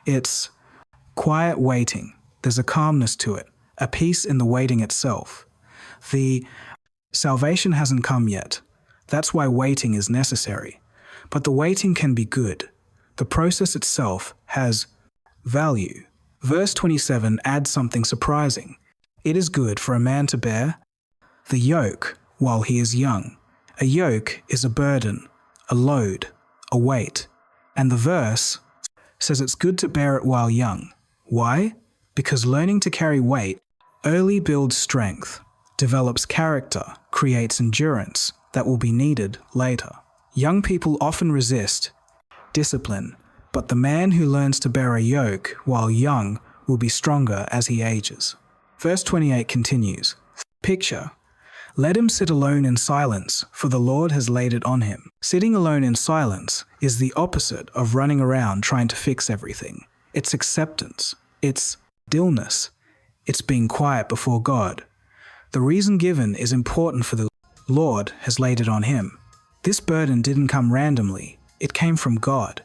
It's quiet waiting. There's a calmness to it, a peace in the waiting itself. The salvation hasn't come yet. That's why waiting is necessary. But the waiting can be good. The process itself has value. Verse 27 adds something surprising. It is good for a man to bear the yoke while he is young. A yoke is a burden, a load, a weight. And the verse says it's good to bear it while young. Why? Because learning to carry weight early builds strength, develops character, creates endurance that will be needed later. Young people often resist discipline, but the man who learns to bear a yoke while young will be stronger as he ages. Verse 28 continues, picture, let him sit alone in silence, for the Lord has laid it on him. Sitting alone in silence is the opposite of running around trying to fix everything. It's acceptance. It's stillness. It's being quiet before God. The reason given is important, for the Lord has laid it on him. This burden didn't come randomly. It came from God,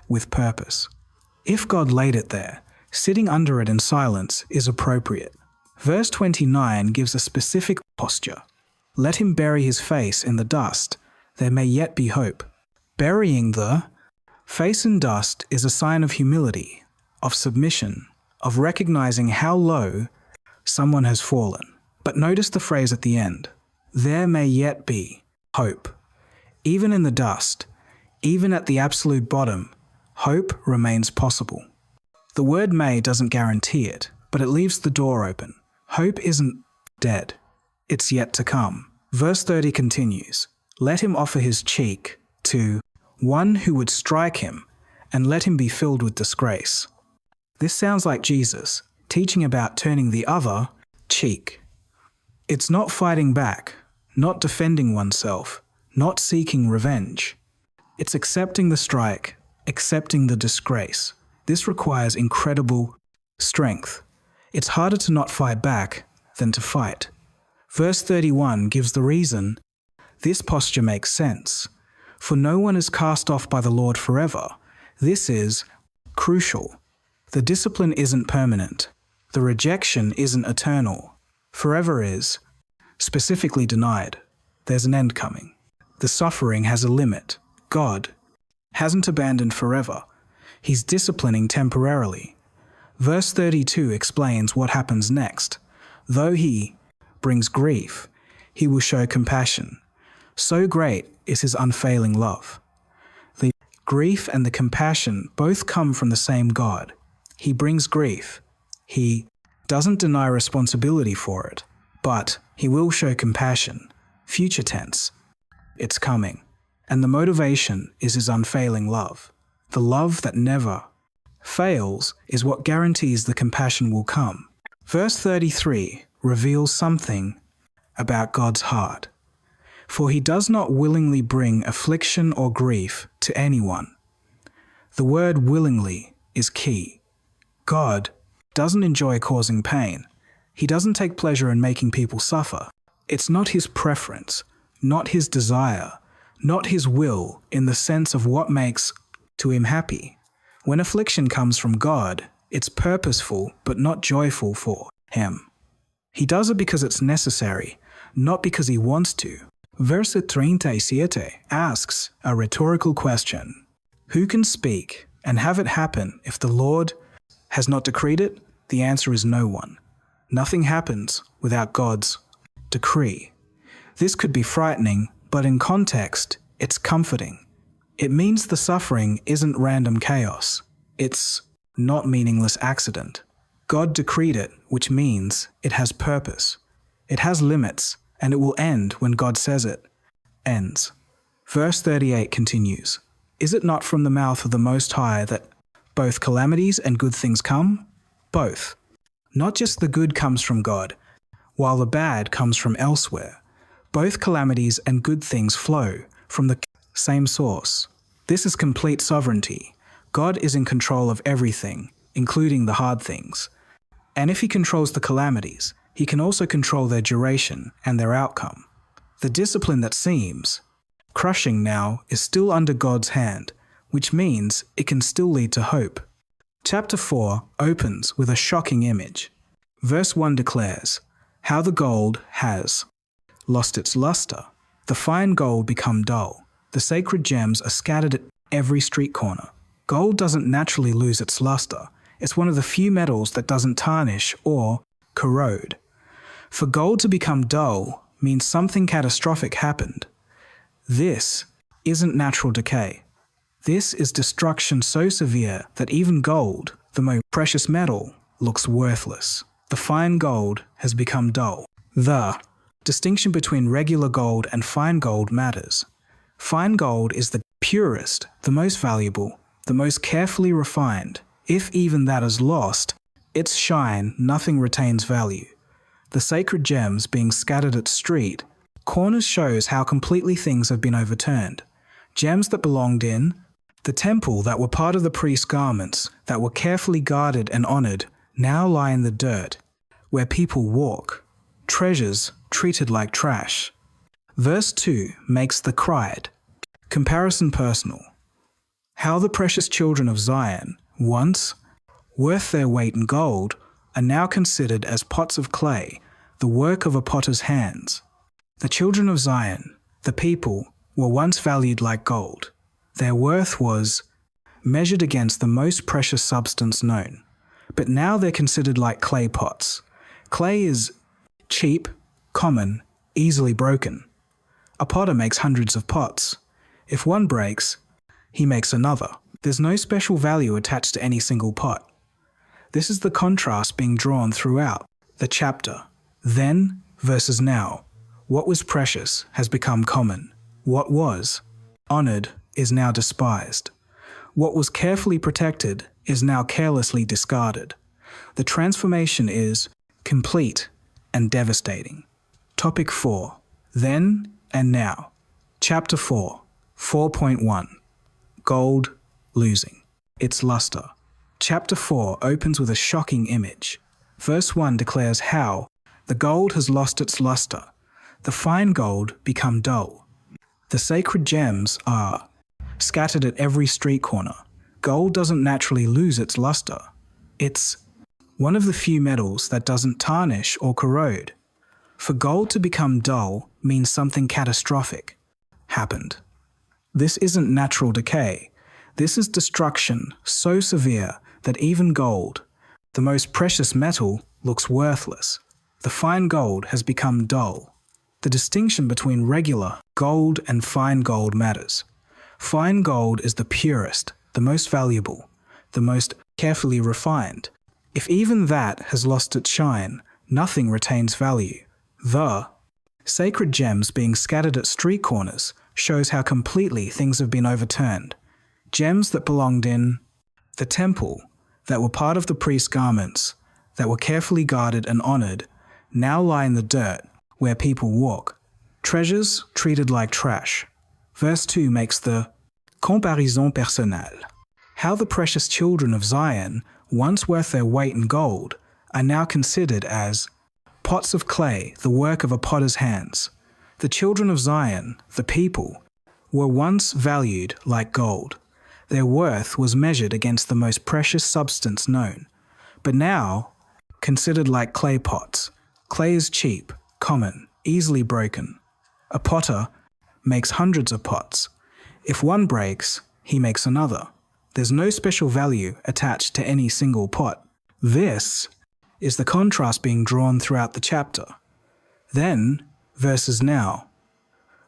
with purpose. If God laid it there, sitting under it in silence is appropriate. Verse 29 gives a specific posture. Let him bury his face in the dust. There may yet be hope. Burying the face in dust is a sign of humility, of submission, of recognizing how low someone has fallen. But notice the phrase at the end. There may yet be hope. Even in the dust, even at the absolute bottom, hope remains possible. The word may doesn't guarantee it, but it leaves the door open. Hope isn't dead. It's yet to come. Verse 30 continues, let him offer his cheek to one who would strike him, and let him be filled with disgrace. This sounds like Jesus, teaching about turning the other cheek. It's not fighting back, not defending oneself, not seeking revenge. It's accepting the strike, accepting the disgrace. This requires incredible strength. It's harder to not fight back than to fight. Verse 31 gives the reason this posture makes sense. For no one is cast off by the Lord forever. This is crucial. The discipline isn't permanent. The rejection isn't eternal. Forever is specifically denied. There's an end coming. The suffering has a limit. God hasn't abandoned forever. He's disciplining temporarily. Verse 32 explains what happens next. Though he brings grief, he will show compassion. So great is his unfailing love. The grief and the compassion both come from the same God. He brings grief. He doesn't deny responsibility for it, but he will show compassion. Future tense. It's coming. And the motivation is his unfailing love. The love that never fails is what guarantees the compassion will come. Verse 33 reveals something about God's heart. For he does not willingly bring affliction or grief to anyone. The word willingly is key. God doesn't enjoy causing pain. He doesn't take pleasure in making people suffer. It's not his preference, not his desire, not his will in the sense of what makes to him happy. When affliction comes from God, it's purposeful but not joyful for him. He does it because it's necessary, not because he wants to. Verse 37 asks a rhetorical question. Who can speak and have it happen if the Lord has not decreed it? The answer is no one. Nothing happens without God's decree. This could be frightening, but in context, it's comforting. It means the suffering isn't random chaos. It's not meaningless accident. God decreed it, which means it has purpose. It has limits, and it will end when God says it ends. Verse 38 continues, "Is it not from the mouth of the Most High that both calamities and good things come?" Both. Not just the good comes from God, while the bad comes from elsewhere. Both calamities and good things flow from the same source. This is complete sovereignty. God is in control of everything, including the hard things. And if he controls the calamities, he can also control their duration and their outcome. The discipline that seems crushing now is still under God's hand, which means it can still lead to hope. Chapter 4 opens with a shocking image. Verse 1 declares, "How the gold has lost its luster. The fine gold become dull. The sacred gems are scattered at every street corner." Gold doesn't naturally lose its luster. It's one of the few metals that doesn't tarnish or corrode. For gold to become dull means something catastrophic happened. This isn't natural decay. This is destruction so severe that even gold, the most precious metal, looks worthless. The fine gold has become dull. The distinction between regular gold and fine gold matters. Fine gold is the purest, the most valuable, the most carefully refined. If even that is lost, its shine, nothing retains value. The sacred gems being scattered at street corners shows how completely things have been overturned. Gems that belonged in the temple, that were part of the priest's garments, that were carefully guarded and honored, now lie in the dirt, where people walk. Treasures treated like trash. Verse 2 makes the cried comparison personal. How the precious children of Zion, once worth their weight in gold, are now considered as pots of clay, the work of a potter's hands. The children of Zion, the people, were once valued like gold. Their worth was measured against the most precious substance known. But now they're considered like clay pots. Clay is cheap, common, easily broken. A potter makes hundreds of pots. If one breaks, he makes another. There's no special value attached to any single pot. This is the contrast being drawn throughout the chapter. Then versus now. What was precious has become common. What was honored is now despised. What was carefully protected is now carelessly discarded. The transformation is complete and devastating. Topic 4. Then and now. Chapter 4. 4.1. Gold losing its luster. Chapter 4 opens with a shocking image. Verse 1 declares how the gold has lost its luster. The fine gold become dull. The sacred gems are scattered at every street corner. Gold doesn't naturally lose its luster. It's one of the few metals that doesn't tarnish or corrode. For gold to become dull means something catastrophic happened. This isn't natural decay. This is destruction so severe that even gold, the most precious metal, looks worthless. The fine gold has become dull. The distinction between regular gold and fine gold matters. Fine gold is the purest, the most valuable, the most carefully refined. If even that has lost its shine, nothing retains value. The sacred gems being scattered at street corners shows how completely things have been overturned. Gems that belonged in the temple, that were part of the priest's garments, that were carefully guarded and honored, now lie in the dirt where people walk. Treasures treated like trash. Verse 2 makes the comparaison personnelle. How the precious children of Zion, once worth their weight in gold, are now considered as pots of clay, the work of a potter's hands. The children of Zion, the people, were once valued like gold. Their worth was measured against the most precious substance known, but now considered like clay pots. Clay is cheap, common, easily broken. A potter makes hundreds of pots. If one breaks, he makes another. There's no special value attached to any single pot. This is the contrast being drawn throughout the chapter. Then, versus now.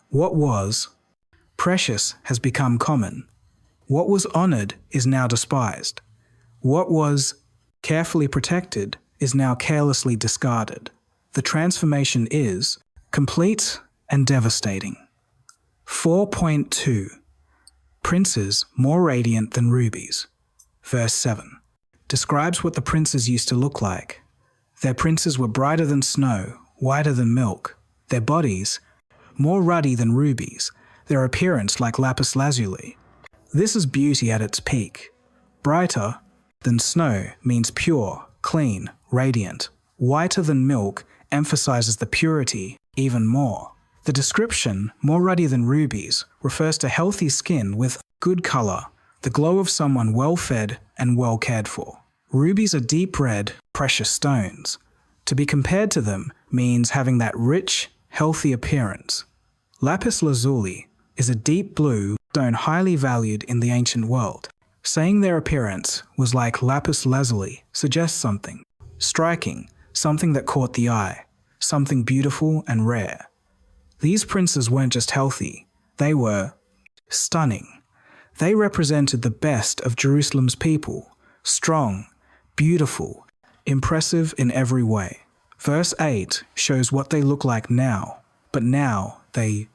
What was precious has become common. What was honored is now despised. What was carefully protected is now carelessly discarded. The transformation is complete and devastating. 4.2 Princes more radiant than rubies. Verse 7 describes what the princes used to look like. Their princes were brighter than snow, whiter than milk, their bodies more ruddy than rubies, their appearance like lapis lazuli. This is beauty at its peak. Brighter than snow means pure, clean, radiant. Whiter than milk emphasizes the purity even more. The description, more ruddy than rubies, refers to healthy skin with good color, the glow of someone well-fed and well cared for. Rubies are deep red, precious stones. To be compared to them means having that rich, healthy appearance. Lapis lazuli is a deep blue stone highly valued in the ancient world. Saying their appearance was like lapis lazuli suggests something striking, something that caught the eye, something beautiful and rare. These princes weren't just healthy, they were stunning. They represented the best of Jerusalem's people, strong, beautiful, impressive in every way. Verse 8 shows what they look like now, but now they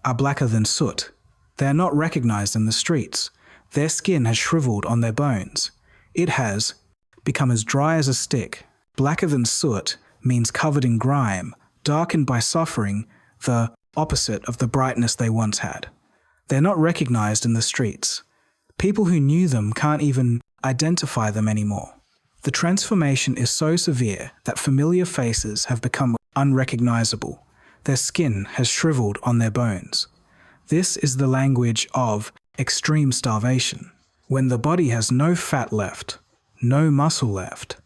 are blacker than soot. They are not recognized in the streets. Their skin has shriveled on their bones. It has become as dry as a stick. Blacker than soot means covered in grime, darkened by suffering, the opposite of the brightness they once had. They're not recognized in the streets. People who knew them can't even identify them anymore. The transformation is so severe that familiar faces have become unrecognizable. Their skin has shriveled on their bones. This is the language of extreme starvation. When the body has no fat left, no muscle left,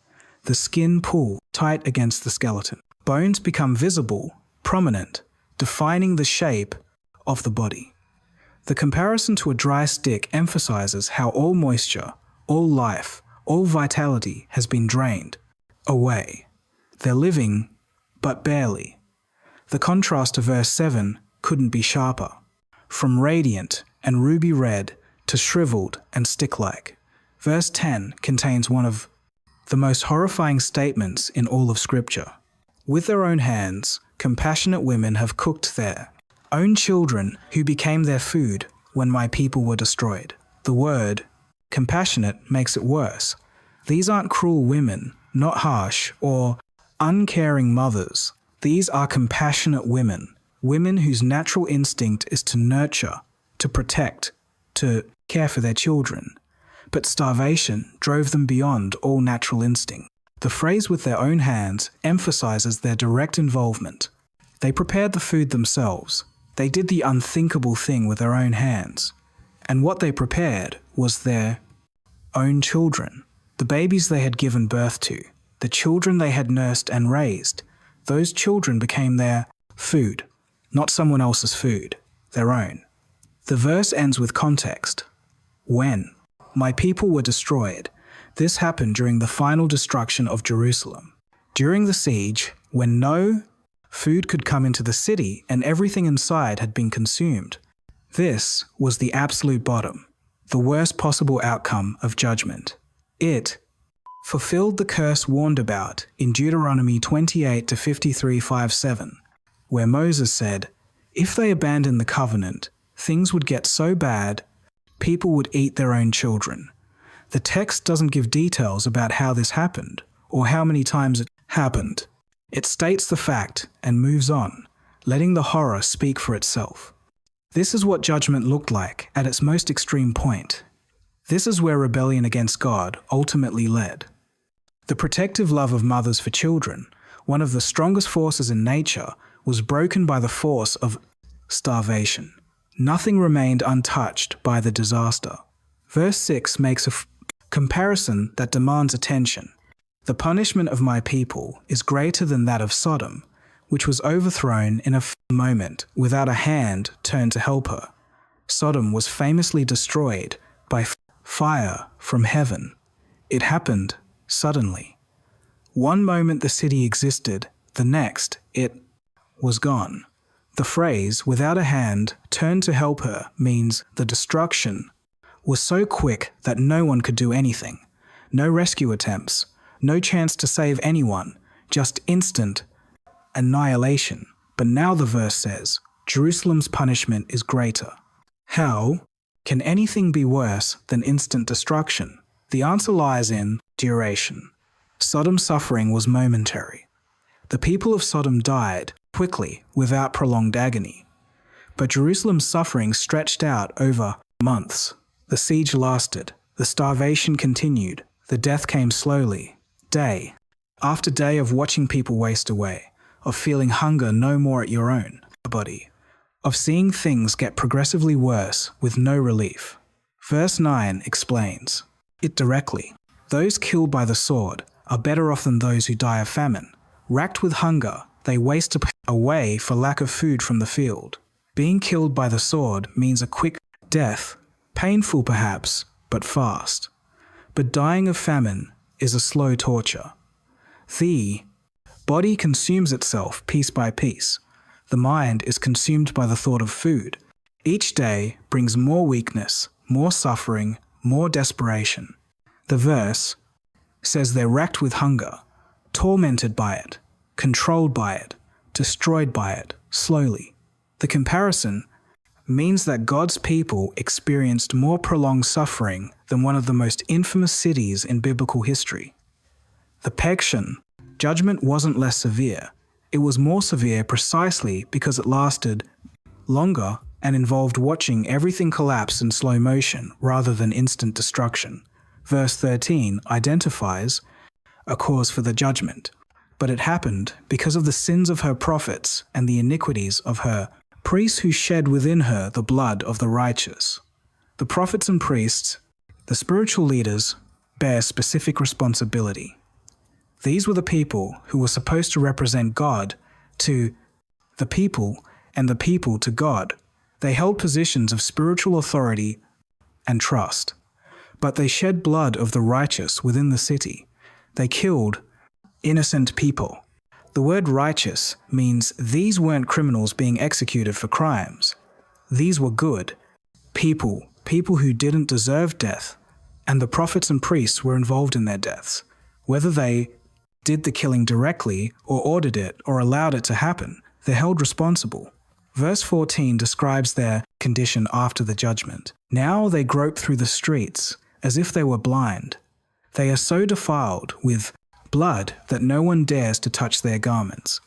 the skin pulls tight against the skeleton. Bones become visible, prominent, defining the shape of the body. The comparison to a dry stick emphasizes how all moisture, all life, all vitality has been drained away. They're living, but barely. The contrast to verse 7 couldn't be sharper. From radiant and ruby red to shriveled and stick-like. Verse 10 contains one of the most horrifying statements in all of Scripture. With their own hands, compassionate women have cooked their own children who became their food when my people were destroyed. The word compassionate makes it worse. These aren't cruel women, not harsh or uncaring mothers. These are compassionate women, women whose natural instinct is to nurture, to protect, to care for their children. But starvation drove them beyond all natural instinct. The phrase "with their own hands" emphasizes their direct involvement. They prepared the food themselves. They did the unthinkable thing with their own hands. And what they prepared was their own children, the babies they had given birth to, the children they had nursed and raised. Those children became their food, not someone else's food, their own. The verse ends with context. When my people were destroyed, this happened during the final destruction of Jerusalem. During the siege, when no food could come into the city and everything inside had been consumed. This was the absolute bottom, the worst possible outcome of judgment. It fulfilled the curse warned about in Deuteronomy 28-53:5-7, where Moses said, if they abandoned the covenant, things would get so bad, people would eat their own children. The text doesn't give details about how this happened or how many times it happened. It states the fact and moves on, letting the horror speak for itself. This is what judgment looked like at its most extreme point. This is where rebellion against God ultimately led. The protective love of mothers for children, one of the strongest forces in nature, was broken by the force of starvation. Nothing remained untouched by the disaster. Verse 6 makes a comparison that demands attention. The punishment of my people is greater than that of Sodom, which was overthrown in a moment without a hand turned to help her. Sodom was famously destroyed by fire from heaven. It happened suddenly. One moment the city existed, the next it was gone. The phrase, without a hand turned to help her, means the destruction was so quick that no one could do anything. No rescue attempts, no chance to save anyone, just instant annihilation. But now the verse says, Jerusalem's punishment is greater. How can anything be worse than instant destruction? The answer lies in duration. Sodom's suffering was momentary. The people of Sodom died quickly without prolonged agony. But Jerusalem's suffering stretched out over months. The siege lasted. The starvation continued. The death came slowly, day after day of watching people waste away, of feeling hunger no more at your own body, of seeing things get progressively worse with no relief. Verse 9 explains it directly. Those killed by the sword are better off than those who die of famine. Racked with hunger, they waste away for lack of food from the field. Being killed by the sword means a quick death, painful perhaps, but fast. But dying of famine is a slow torture. The body consumes itself piece by piece. The mind is consumed by the thought of food. Each day brings more weakness, more suffering, more desperation. The verse says they're racked with hunger, tormented by it, controlled by it, destroyed by it, slowly. The comparison means that God's people experienced more prolonged suffering than one of the most infamous cities in biblical history. The Pection judgment wasn't less severe. It was more severe precisely because it lasted longer and involved watching everything collapse in slow motion rather than instant destruction. Verse 13 identifies a cause for the judgment, but it happened because of the sins of her prophets and the iniquities of her priests who shed within her the blood of the righteous. The prophets and priests, the spiritual leaders, bear specific responsibility. These were the people who were supposed to represent God to the people and the people to God. They held positions of spiritual authority and trust, but they shed blood of the righteous within the city. They killed innocent people. The word righteous means these weren't criminals being executed for crimes. These were good people who didn't deserve death, and the prophets and priests were involved in their deaths. Whether they did the killing directly or ordered it or allowed it to happen, they're held responsible. Verse 14 describes their condition after the judgment. Now they grope through the streets as if they were blind. They are so defiled with blood that no one dares to touch their garments.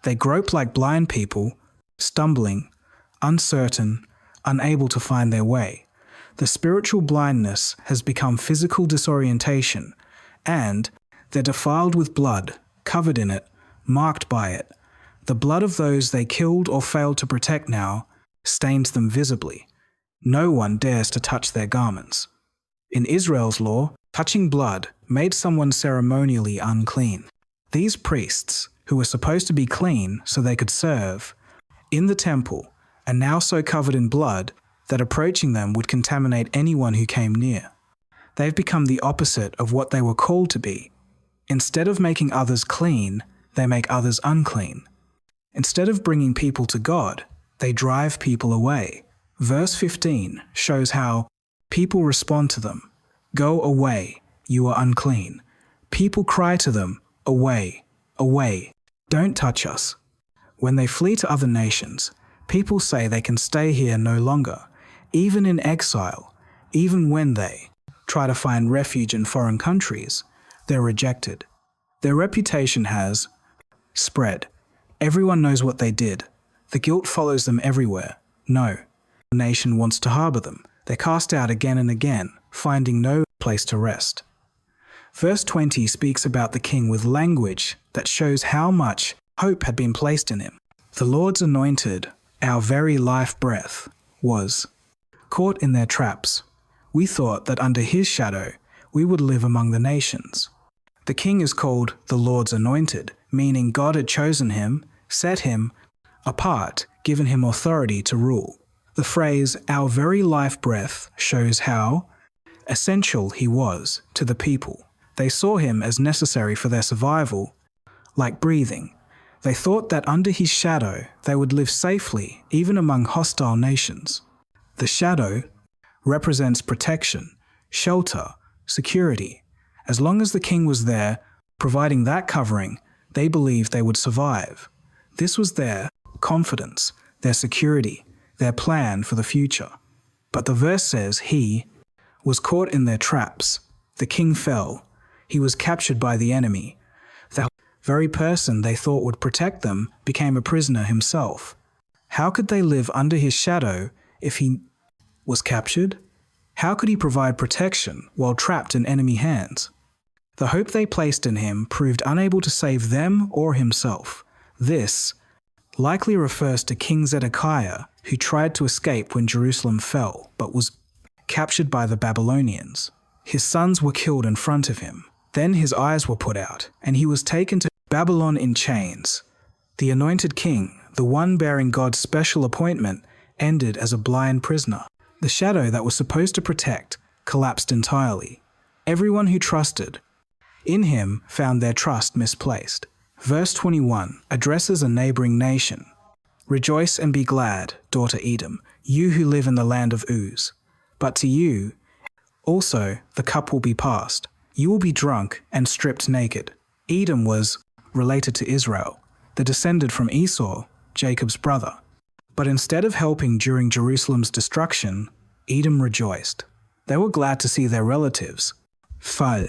They grope like blind people, stumbling, uncertain, unable to find their way. The spiritual blindness has become physical disorientation, and they're defiled with blood, covered in it, marked by it. The blood of those they killed or failed to protect now stains them visibly. No one dares to touch their garments. In Israel's law, touching blood made someone ceremonially unclean. These priests, who were supposed to be clean so they could serve in the temple, are now so covered in blood that approaching them would contaminate anyone who came near. They've become the opposite of what they were called to be. Instead of making others clean, they make others unclean. Instead of bringing people to God, they drive people away. Verse 15 shows how people respond to them. Go away, you are unclean. People cry to them, away, away, don't touch us. When they flee to other nations, people say they can stay here no longer, even in exile. Even when they try to find refuge in foreign countries, they're rejected. Their reputation has spread. Everyone knows what they did. The guilt follows them everywhere. No nation wants to harbor them. They're cast out again and again, finding no place to rest. Verse 20 speaks about the king with language that shows how much hope had been placed in him. The Lord's anointed, our very life breath, was caught in their traps. We thought that under his shadow we would live among the nations. The king is called the Lord's anointed, meaning God had chosen him, set him apart, given him authority to rule. The phrase, our very life breath, shows how essential he was to the people. They saw him as necessary for their survival, like breathing. They thought that under his shadow they would live safely even among hostile nations. The shadow represents protection, shelter, security. As long as the king was there, providing that covering, they believed they would survive. This was their confidence, their security, their plan for the future. But the verse says he was caught in their traps. The king fell. He was captured by the enemy. The very person they thought would protect them became a prisoner himself. How could they live under his shadow if he was captured? How could he provide protection while trapped in enemy hands? The hope they placed in him proved unable to save them or himself. This likely refers to King Zedekiah, who tried to escape when Jerusalem fell, but was captured by the Babylonians. His sons were killed in front of him. Then his eyes were put out, and he was taken to Babylon in chains. The anointed king, the one bearing God's special appointment, ended as a blind prisoner. The shadow that was supposed to protect collapsed entirely. Everyone who trusted in him found their trust misplaced. Verse 21 addresses a neighboring nation. Rejoice and be glad, daughter Edom, you who live in the land of Uz. But to you also the cup will be passed. You will be drunk and stripped naked. Edom was related to Israel, the descendant from Esau, Jacob's brother. But instead of helping during Jerusalem's destruction, Edom rejoiced. They were glad to see their relatives fall.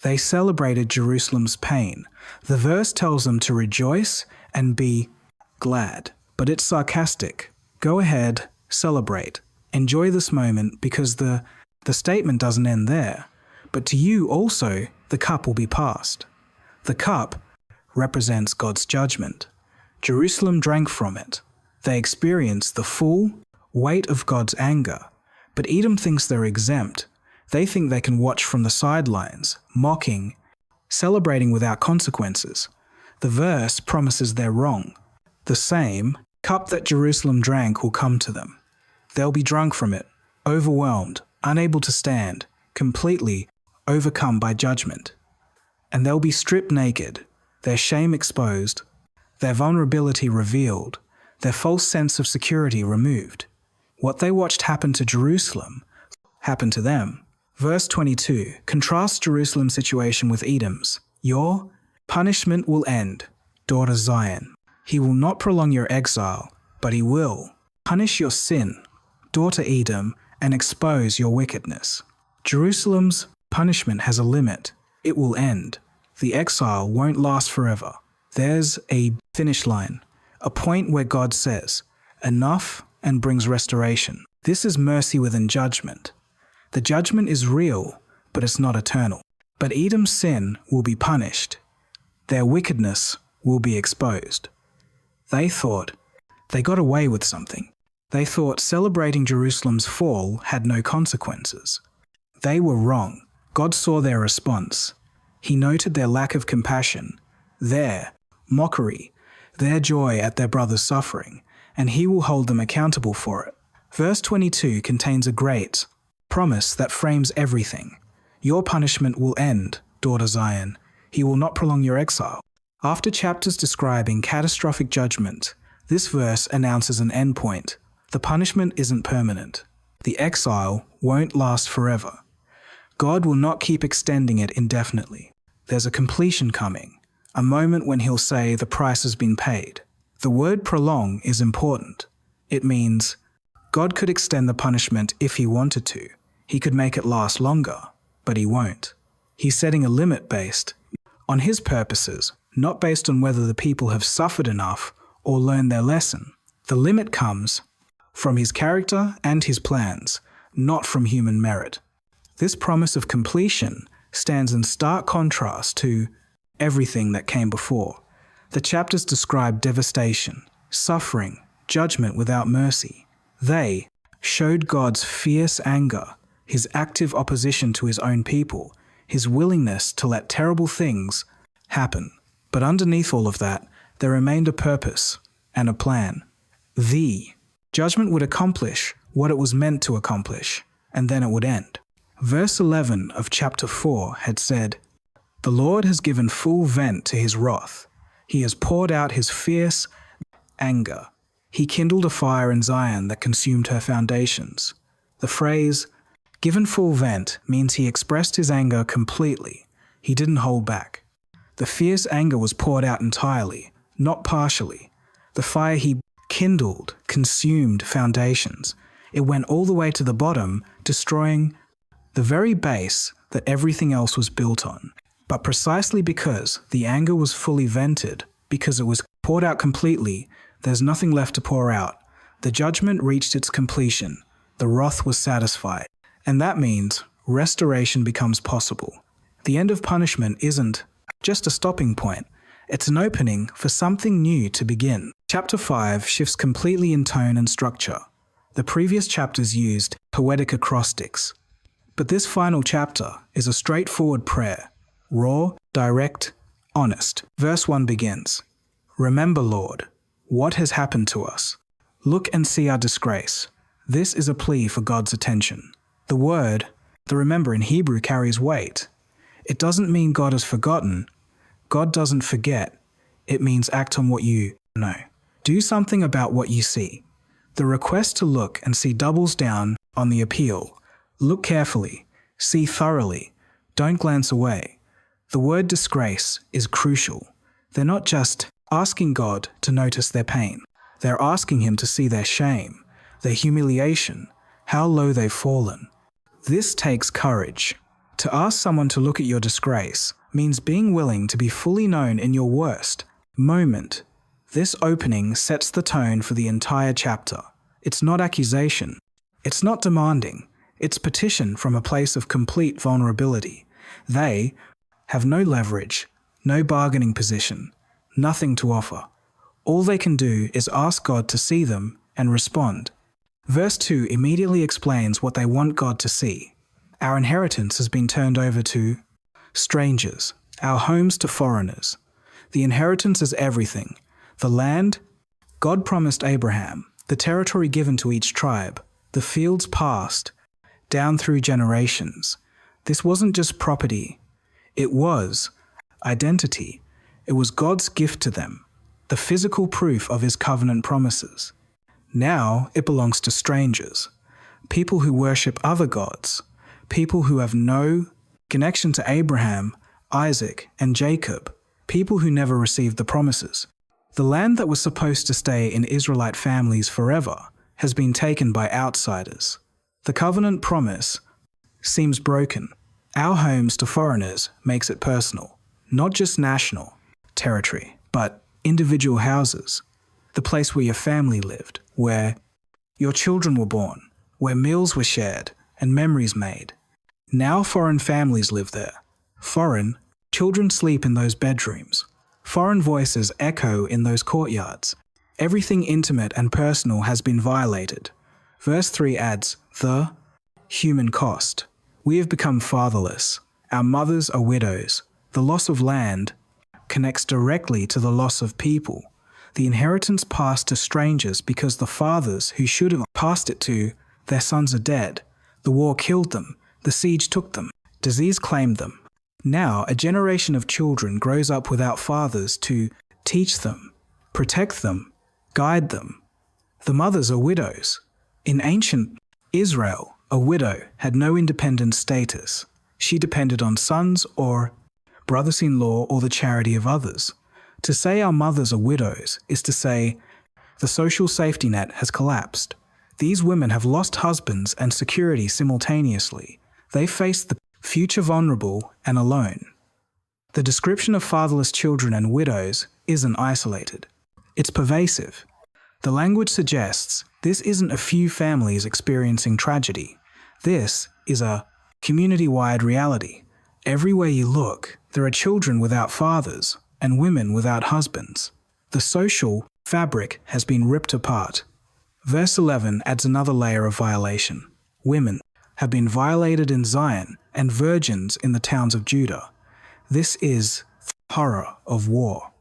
They celebrated Jerusalem's pain. The verse tells them to rejoice and be glad, but it's sarcastic. Go ahead, celebrate. Enjoy this moment, because the statement doesn't end there. But to you also the cup will be passed. The cup represents God's judgment. Jerusalem drank from it. They experienced the full weight of God's anger. But Edom thinks they're exempt. They think they can watch from the sidelines, mocking, celebrating without consequences. The verse promises they're wrong. The same cup that Jerusalem drank will come to them. They'll be drunk from it, overwhelmed, unable to stand, completely overcome by judgment. And they'll be stripped naked, their shame exposed, their vulnerability revealed, their false sense of security removed. What they watched happen to Jerusalem happened to them. Verse 22 contrasts Jerusalem's situation with Edom's. Your punishment will end, daughter Zion. He will not prolong your exile, but he will punish your sin, daughter Edom, and expose your wickedness. Jerusalem's punishment has a limit. It will end. The exile won't last forever. There's a finish line, a point where God says, enough, and brings restoration. This is mercy within judgment. The judgment is real, but it's not eternal. But Edom's sin will be punished. Their wickedness will be exposed. They thought they got away with something. They thought celebrating Jerusalem's fall had no consequences. They were wrong. God saw their response. He noted their lack of compassion, their mockery, their joy at their brother's suffering, and he will hold them accountable for it. Verse 22 contains a great promise that frames everything. Your punishment will end, daughter Zion. He will not prolong your exile. After chapters describing catastrophic judgment, this verse announces an endpoint. The punishment isn't permanent. The exile won't last forever. God will not keep extending it indefinitely. There's a completion coming, a moment when he'll say the price has been paid. The word prolong is important. It means God could extend the punishment if he wanted to. He could make it last longer, but he won't. He's setting a limit based on his purposes, not based on whether the people have suffered enough or learned their lesson. The limit comes from his character and his plans, not from human merit. This promise of completion stands in stark contrast to everything that came before. The chapters describe devastation, suffering, judgment without mercy. They showed God's fierce anger, his active opposition to his own people, his willingness to let terrible things happen. But underneath all of that, there remained a purpose and a plan. The judgment would accomplish what it was meant to accomplish, and then it would end. Verse 11 of chapter 4 had said, "The Lord has given full vent to his wrath. He has poured out his fierce anger. He kindled a fire in Zion that consumed her foundations." The phrase, given full vent, means he expressed his anger completely. He didn't hold back. The fierce anger was poured out entirely, not partially. The fire he kindled consumed foundations. It went all the way to the bottom, destroying the very base that everything else was built on. But precisely because the anger was fully vented, because it was poured out completely, there's nothing left to pour out. The judgment reached its completion. The wrath was satisfied. And that means restoration becomes possible. The end of punishment isn't just a stopping point. It's an opening for something new to begin. Chapter 5 shifts completely in tone and structure. The previous chapters used poetic acrostics. But this final chapter is a straightforward prayer, raw, direct, honest. Verse 1 begins, "Remember, Lord, what has happened to us? Look and see our disgrace." This is a plea for God's attention. The word, the remember in Hebrew, carries weight. It doesn't mean God has forgotten. God doesn't forget. It means act on what you know. Do something about what you see. The request to look and see doubles down on the appeal. Look carefully. See thoroughly. Don't glance away. The word disgrace is crucial. They're not just asking God to notice their pain. They're asking him to see their shame, their humiliation, how low they've fallen. This takes courage. To ask someone to look at your disgrace means being willing to be fully known in your worst moment. This opening sets the tone for the entire chapter. It's not accusation. It's not demanding. It's petition from a place of complete vulnerability. They have no leverage, no bargaining position, nothing to offer. All they can do is ask God to see them and respond. Verse 2 immediately explains what they want God to see. Our inheritance has been turned over to strangers, our homes to foreigners. The inheritance is everything. The land God promised Abraham, the territory given to each tribe, the fields passed down through generations. This wasn't just property. It was identity. It was God's gift to them, the physical proof of his covenant promises. Now it belongs to strangers, people who worship other gods, people who have no connection to Abraham, Isaac, and Jacob, people who never received the promises. The land that was supposed to stay in Israelite families forever has been taken by outsiders. The covenant promise seems broken. Our homes to foreigners makes it personal, not just national territory, but individual houses, the place where your family lived, where your children were born, where meals were shared and memories made. Now foreign families live there. Foreign children sleep in those bedrooms. Foreign voices echo in those courtyards. Everything intimate and personal has been violated. Verse 3 adds, the human cost. We have become fatherless. Our mothers are widows. The loss of land connects directly to the loss of people. The inheritance passed to strangers because the fathers who should have passed it to, their sons are dead. The war killed them. The siege took them. Disease claimed them. Now a generation of children grows up without fathers to teach them, protect them, guide them. The mothers are widows. In ancient Israel, a widow had no independent status. She depended on sons or brothers-in-law or the charity of others. To say our mothers are widows is to say the social safety net has collapsed. These women have lost husbands and security simultaneously. They face the future vulnerable and alone. The description of fatherless children and widows isn't isolated. It's pervasive. The language suggests this isn't a few families experiencing tragedy. This is a community-wide reality. Everywhere you look, there are children without fathers and women without husbands. The social fabric has been ripped apart. Verse 11 adds another layer of violation. Women have been violated in Zion and virgins in the towns of Judah. This is the horror of war.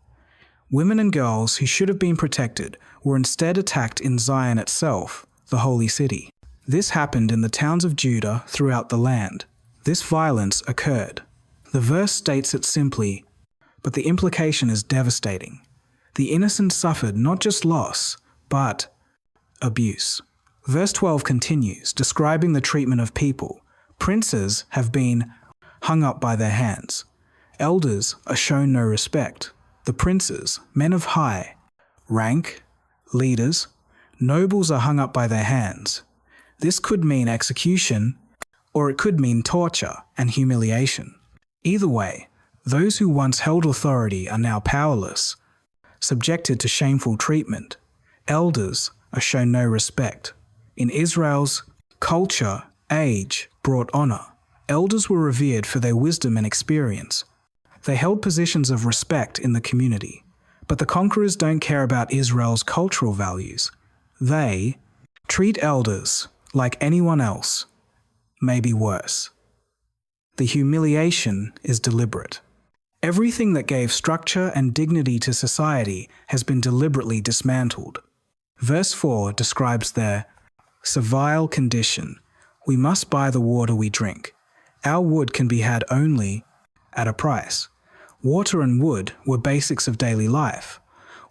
Women and girls who should have been protected were instead attacked in Zion itself, the holy city. This happened in the towns of Judah throughout the land. This violence occurred. The verse states it simply, but the implication is devastating. The innocent suffered not just loss, but abuse. Verse 12 continues, describing the treatment of people. Princes have been hung up by their hands. Elders are shown no respect. The princes, men of high rank, leaders, nobles are hung up by their hands. This could mean execution, or it could mean torture and humiliation. Either way, those who once held authority are now powerless, subjected to shameful treatment. Elders are shown no respect. In Israel's culture, age brought honor. Elders were revered for their wisdom and experience. They held positions of respect in the community. But the conquerors don't care about Israel's cultural values. They treat elders like anyone else, maybe worse. The humiliation is deliberate. Everything that gave structure and dignity to society has been deliberately dismantled. Verse 4 describes their servile condition. We must buy the water we drink. Our wood can be had only at a price. Water and wood were basics of daily life.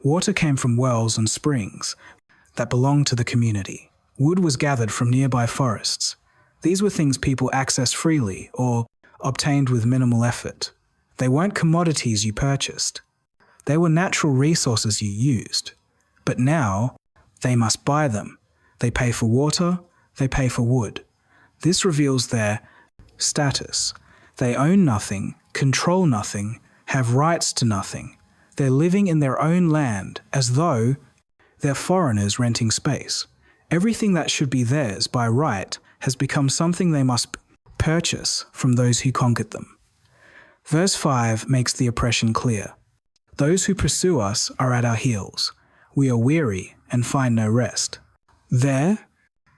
Water came from wells and springs that belonged to the community. Wood was gathered from nearby forests. These were things people accessed freely or obtained with minimal effort. They weren't commodities you purchased. They were natural resources you used. But now, they must buy them. They pay for water, they pay for wood. This reveals their status. They own nothing, control nothing, have rights to nothing. They're living in their own land as though they're foreigners renting space. Everything that should be theirs by right has become something they must purchase from those who conquered them. Verse 5 makes the oppression clear. Those who pursue us are at our heels. We are weary and find no rest. They're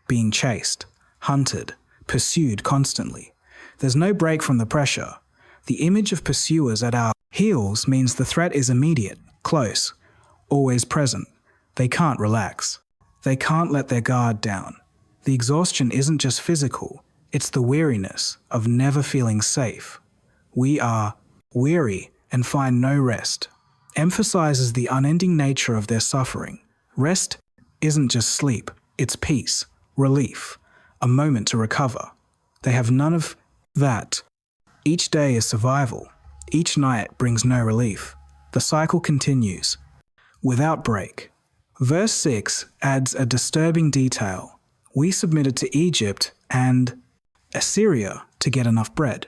being chased, hunted, pursued constantly. There's no break from the pressure. The image of pursuers at our heels means the threat is immediate, close, always present. They can't relax. They can't let their guard down. The exhaustion isn't just physical, it's the weariness of never feeling safe. We are weary and find no rest. Emphasizes the unending nature of their suffering. Rest isn't just sleep, it's peace, relief, a moment to recover. They have none of that. Each day is survival. Each night brings no relief. The cycle continues, without break. Verse 6 adds a disturbing detail. We submitted to Egypt and Assyria to get enough bread.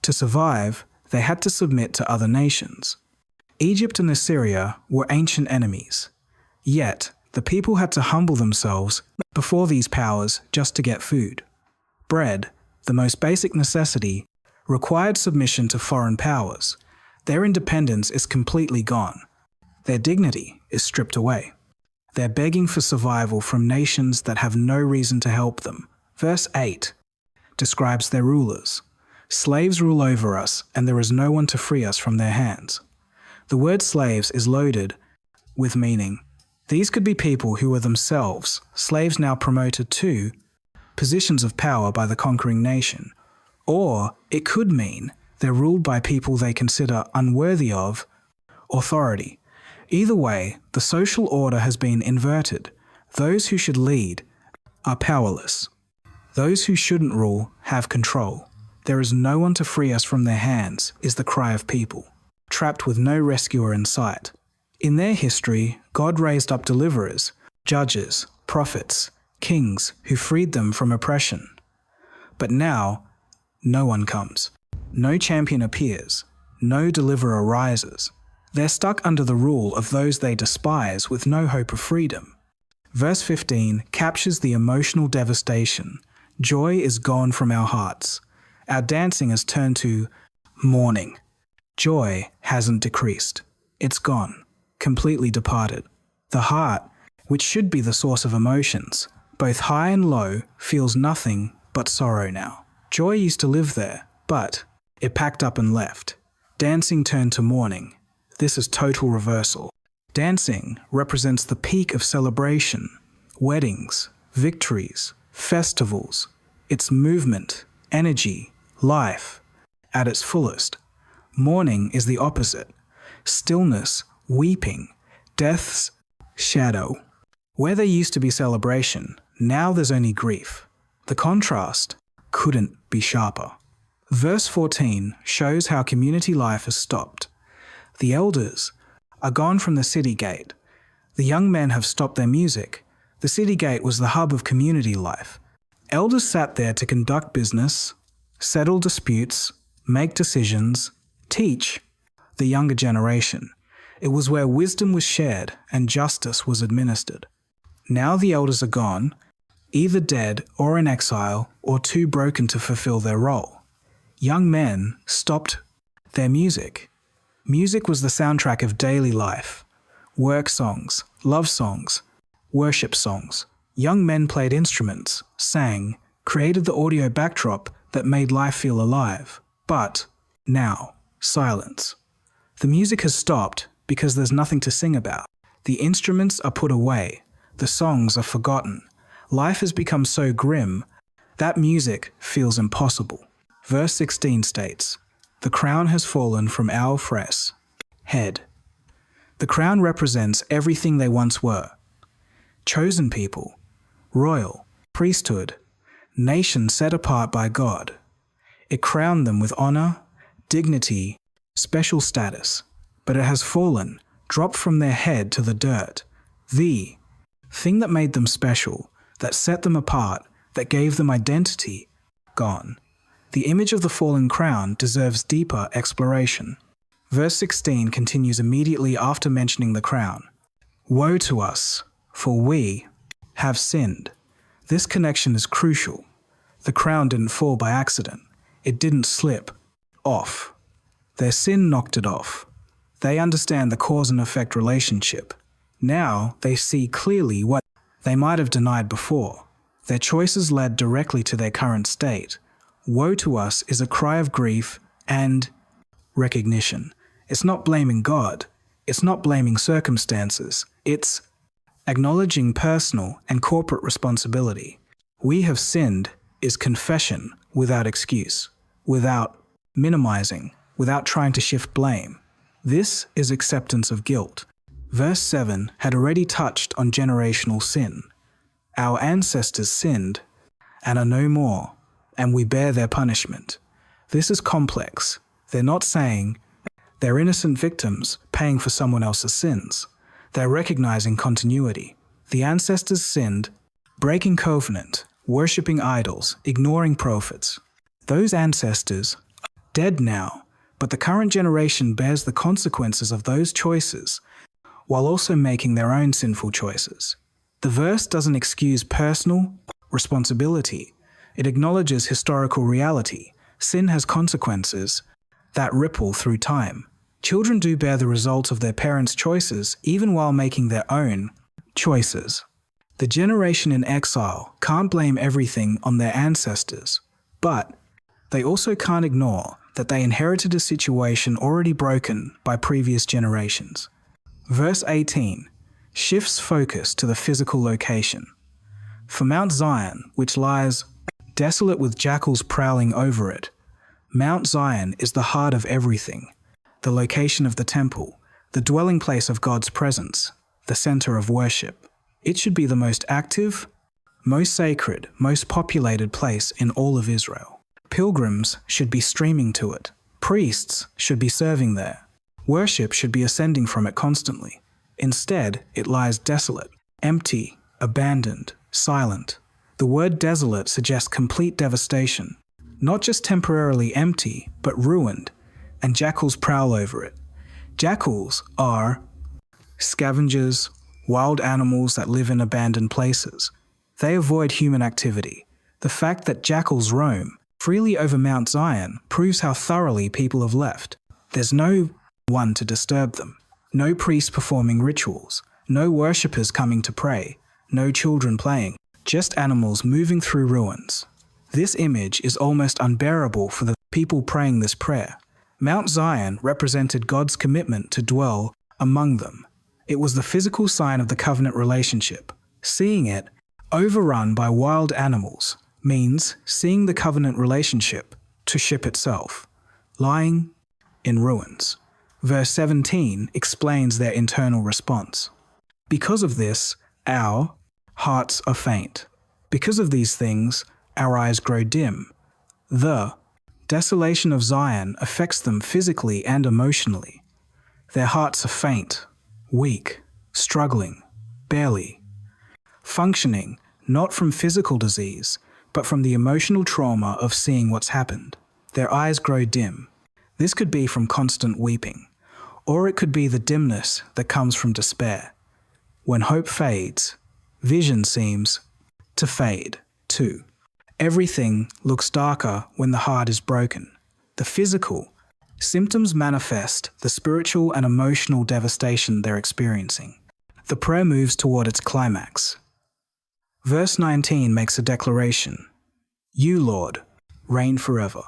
To survive, they had to submit to other nations. Egypt and Assyria were ancient enemies. Yet, the people had to humble themselves before these powers just to get food. Bread, the most basic necessity, required submission to foreign powers. Their independence is completely gone. Their dignity is stripped away. They're begging for survival from nations that have no reason to help them. Verse 8 describes their rulers. Slaves rule over us, and there is no one to free us from their hands. The word slaves is loaded with meaning. These could be people who were themselves slaves now promoted to positions of power by the conquering nation. Or it could mean they're ruled by people they consider unworthy of authority. Either way, the social order has been inverted. Those who should lead are powerless. Those who shouldn't rule have control. There is no one to free us from their hands, is the cry of people, trapped with no rescuer in sight. In their history, God raised up deliverers, judges, prophets, kings who freed them from oppression. But now, no one comes. No champion appears. No deliverer rises. They're stuck under the rule of those they despise with no hope of freedom. Verse 15 captures the emotional devastation. Joy is gone from our hearts. Our dancing has turned to mourning. Joy hasn't decreased. It's gone, completely departed. The heart, which should be the source of emotions, both high and low, feels nothing but sorrow now. Joy used to live there, but it packed up and left. Dancing turned to mourning. This is total reversal. Dancing represents the peak of celebration, weddings, victories, festivals. It's movement, energy, life at its fullest. Mourning is the opposite. Stillness, weeping, death's shadow. Where there used to be celebration, now there's only grief. The contrast couldn't be sharper. Verse 14 shows how community life has stopped. The elders are gone from the city gate. The young men have stopped their music. The city gate was the hub of community life. Elders sat there to conduct business, settle disputes, make decisions, teach the younger generation. It was where wisdom was shared and justice was administered. Now the elders are gone, either dead or in exile or too broken to fulfill their role. Young men stopped their music. Music was the soundtrack of daily life. Work songs, love songs, worship songs. Young men played instruments, sang, created the audio backdrop that made life feel alive. But now, silence. The music has stopped because there's nothing to sing about. The instruments are put away. The songs are forgotten. Life has become so grim that music feels impossible. Verse 16 states, "The crown has fallen from our fresh head." The crown represents everything they once were. Chosen people, royal, priesthood, nation set apart by God. It crowned them with honor, dignity, special status, but it has fallen, dropped from their head to the dirt. The thing that made them special, that set them apart, that gave them identity, gone. The image of the fallen crown deserves deeper exploration. Verse 16 continues immediately after mentioning the crown. "Woe to us, for we have sinned." This connection is crucial. The crown didn't fall by accident. It didn't slip off. Their sin knocked it off. They understand the cause and effect relationship. Now they see clearly what they might have denied before. Their choices led directly to their current state. Woe to us is a cry of grief and recognition. It's not blaming God. It's not blaming circumstances. It's acknowledging personal and corporate responsibility. "We have sinned" is confession without excuse, without minimizing, without trying to shift blame. This is acceptance of guilt. Verse 7 had already touched on generational sin. Our ancestors sinned and are no more, and we bear their punishment. This is complex. They're not saying they're innocent victims paying for someone else's sins. They're recognizing continuity. The ancestors sinned, breaking covenant, worshipping idols, ignoring prophets. Those ancestors are dead now, but the current generation bears the consequences of those choices while also making their own sinful choices. The verse doesn't excuse personal responsibility. It acknowledges historical reality. Sin has consequences that ripple through time. Children do bear the results of their parents' choices even while making their own choices. The generation in exile can't blame everything on their ancestors, but they also can't ignore that they inherited a situation already broken by previous generations. Verse 18 shifts focus to the physical location. For Mount Zion, which lies desolate with jackals prowling over it, Mount Zion is the heart of everything, the location of the temple, the dwelling place of God's presence, the center of worship. It should be the most active, most sacred, most populated place in all of Israel. Pilgrims should be streaming to it. Priests should be serving there. Worship should be ascending from it constantly. Instead, it lies desolate, empty, abandoned, silent. The word desolate suggests complete devastation. Not just temporarily empty, but ruined, and jackals prowl over it. Jackals are scavengers, wild animals that live in abandoned places. They avoid human activity. The fact that jackals roam freely over Mount Zion proves how thoroughly people have left. There's no one to disturb them. No priests performing rituals. No worshippers coming to pray. No children playing. Just animals moving through ruins. This image is almost unbearable for the people praying this prayer. Mount Zion represented God's commitment to dwell among them. It was the physical sign of the covenant relationship. Seeing it overrun by wild animals means seeing the covenant relationship to ship itself, lying in ruins. Verse 17 explains their internal response. Because of this, our hearts are faint. Because of these things, our eyes grow dim. The desolation of Zion affects them physically and emotionally. Their hearts are faint, weak, struggling, barely functioning, not from physical disease, but from the emotional trauma of seeing what's happened. Their eyes grow dim. This could be from constant weeping, or it could be the dimness that comes from despair. When hope fades, vision seems to fade too. Everything looks darker when the heart is broken. The physical symptoms manifest the spiritual and emotional devastation they're experiencing. The prayer moves toward its climax. Verse 19 makes a declaration. You, Lord, reign forever.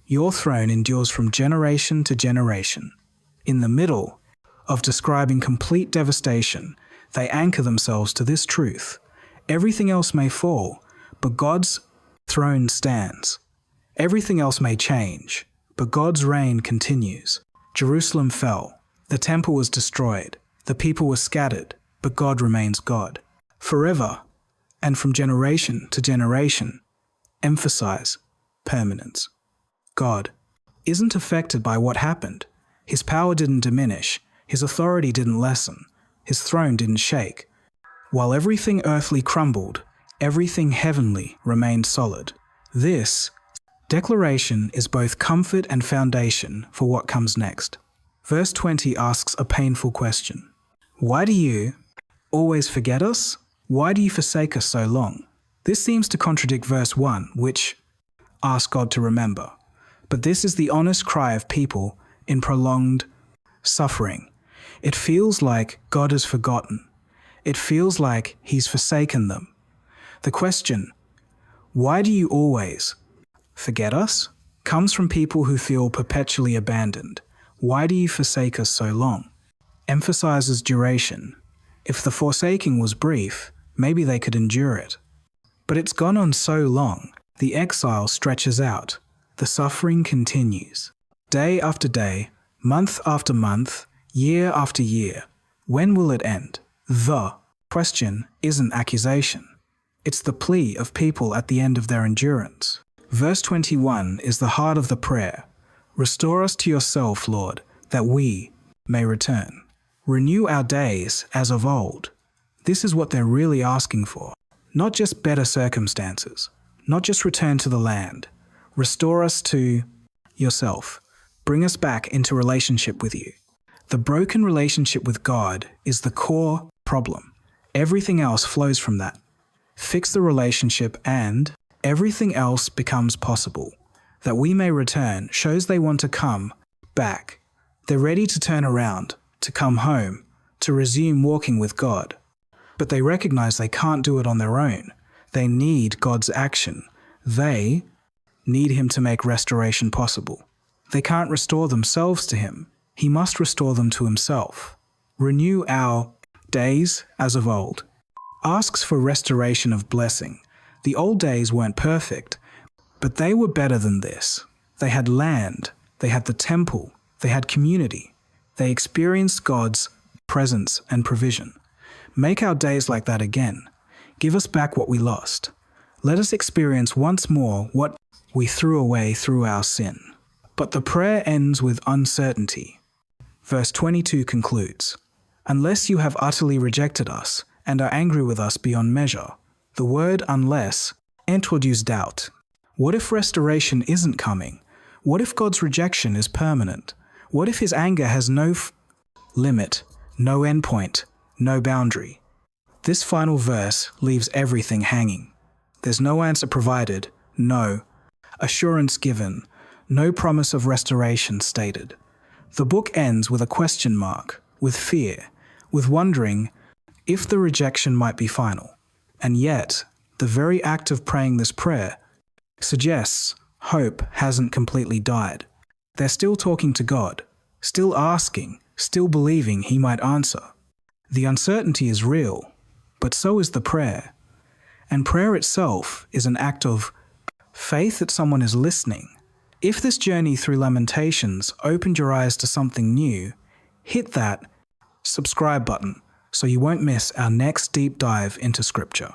Your throne endures from generation to generation. In the middle of describing complete devastation, they anchor themselves to this truth. Everything else may fall, but God's throne stands. Everything else may change, but God's reign continues. Jerusalem fell. The temple was destroyed. The people were scattered, but God remains God. Forever, and from generation to generation, emphasize permanence. God isn't affected by what happened. His power didn't diminish. His authority didn't lessen. His throne didn't shake. While everything earthly crumbled, everything heavenly remained solid. This declaration is both comfort and foundation for what comes next. Verse 20 asks a painful question. Why do you always forget us? Why do you forsake us so long? This seems to contradict verse 1, which asks God to remember. But this is the honest cry of people in prolonged suffering. It feels like God has forgotten. It feels like He's forsaken them. The question, why do you always forget us, comes from people who feel perpetually abandoned. Why do you forsake us so long? Emphasizes duration. If the forsaking was brief, maybe they could endure it. But it's gone on so long, the exile stretches out. The suffering continues. Day after day, month after month, year after year. When will it end? The question isn't accusation. It's the plea of people at the end of their endurance. Verse 21 is the heart of the prayer. Restore us to yourself, Lord, that we may return. Renew our days as of old. This is what they're really asking for. Not just better circumstances, not just return to the land. Restore us to yourself. Bring us back into relationship with you. The broken relationship with God is the core problem. Everything else flows from that. Fix the relationship and everything else becomes possible. That we may return shows they want to come back. They're ready to turn around, to come home, to resume walking with God. But they recognize they can't do it on their own. They need God's action. They need Him to make restoration possible. They can't restore themselves to Him. He must restore them to Himself. Renew our days as of old. Asks for restoration of blessing. The old days weren't perfect, but they were better than this. They had land, they had the temple, they had community. They experienced God's presence and provision. Make our days like that again. Give us back what we lost. Let us experience once more what we threw away through our sin. But the prayer ends with uncertainty. Verse 22 concludes, Unless you have utterly rejected us and are angry with us beyond measure. The word unless introduces doubt. What if restoration isn't coming? What if God's rejection is permanent? What if His anger has no limit, no endpoint, no boundary? This final verse leaves everything hanging. There's no answer provided, no assurance given, no promise of restoration stated. The book ends with a question mark, with fear, with wondering if the rejection might be final. And yet, the very act of praying this prayer suggests hope hasn't completely died. They're still talking to God, still asking, still believing He might answer. The uncertainty is real, but so is the prayer. And prayer itself is an act of faith that someone is listening. If this journey through Lamentations opened your eyes to something new, hit that subscribe button so you won't miss our next deep dive into Scripture.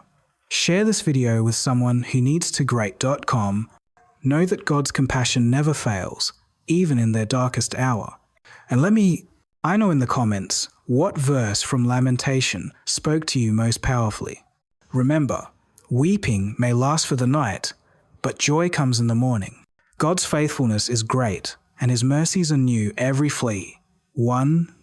Share this video with someone who needs to great.com. Know that God's compassion never fails, even in their darkest hour. And I know in the comments, what verse from Lamentation spoke to you most powerfully? Remember, weeping may last for the night, but joy comes in the morning. God's faithfulness is great, and His mercies are new every flea. 1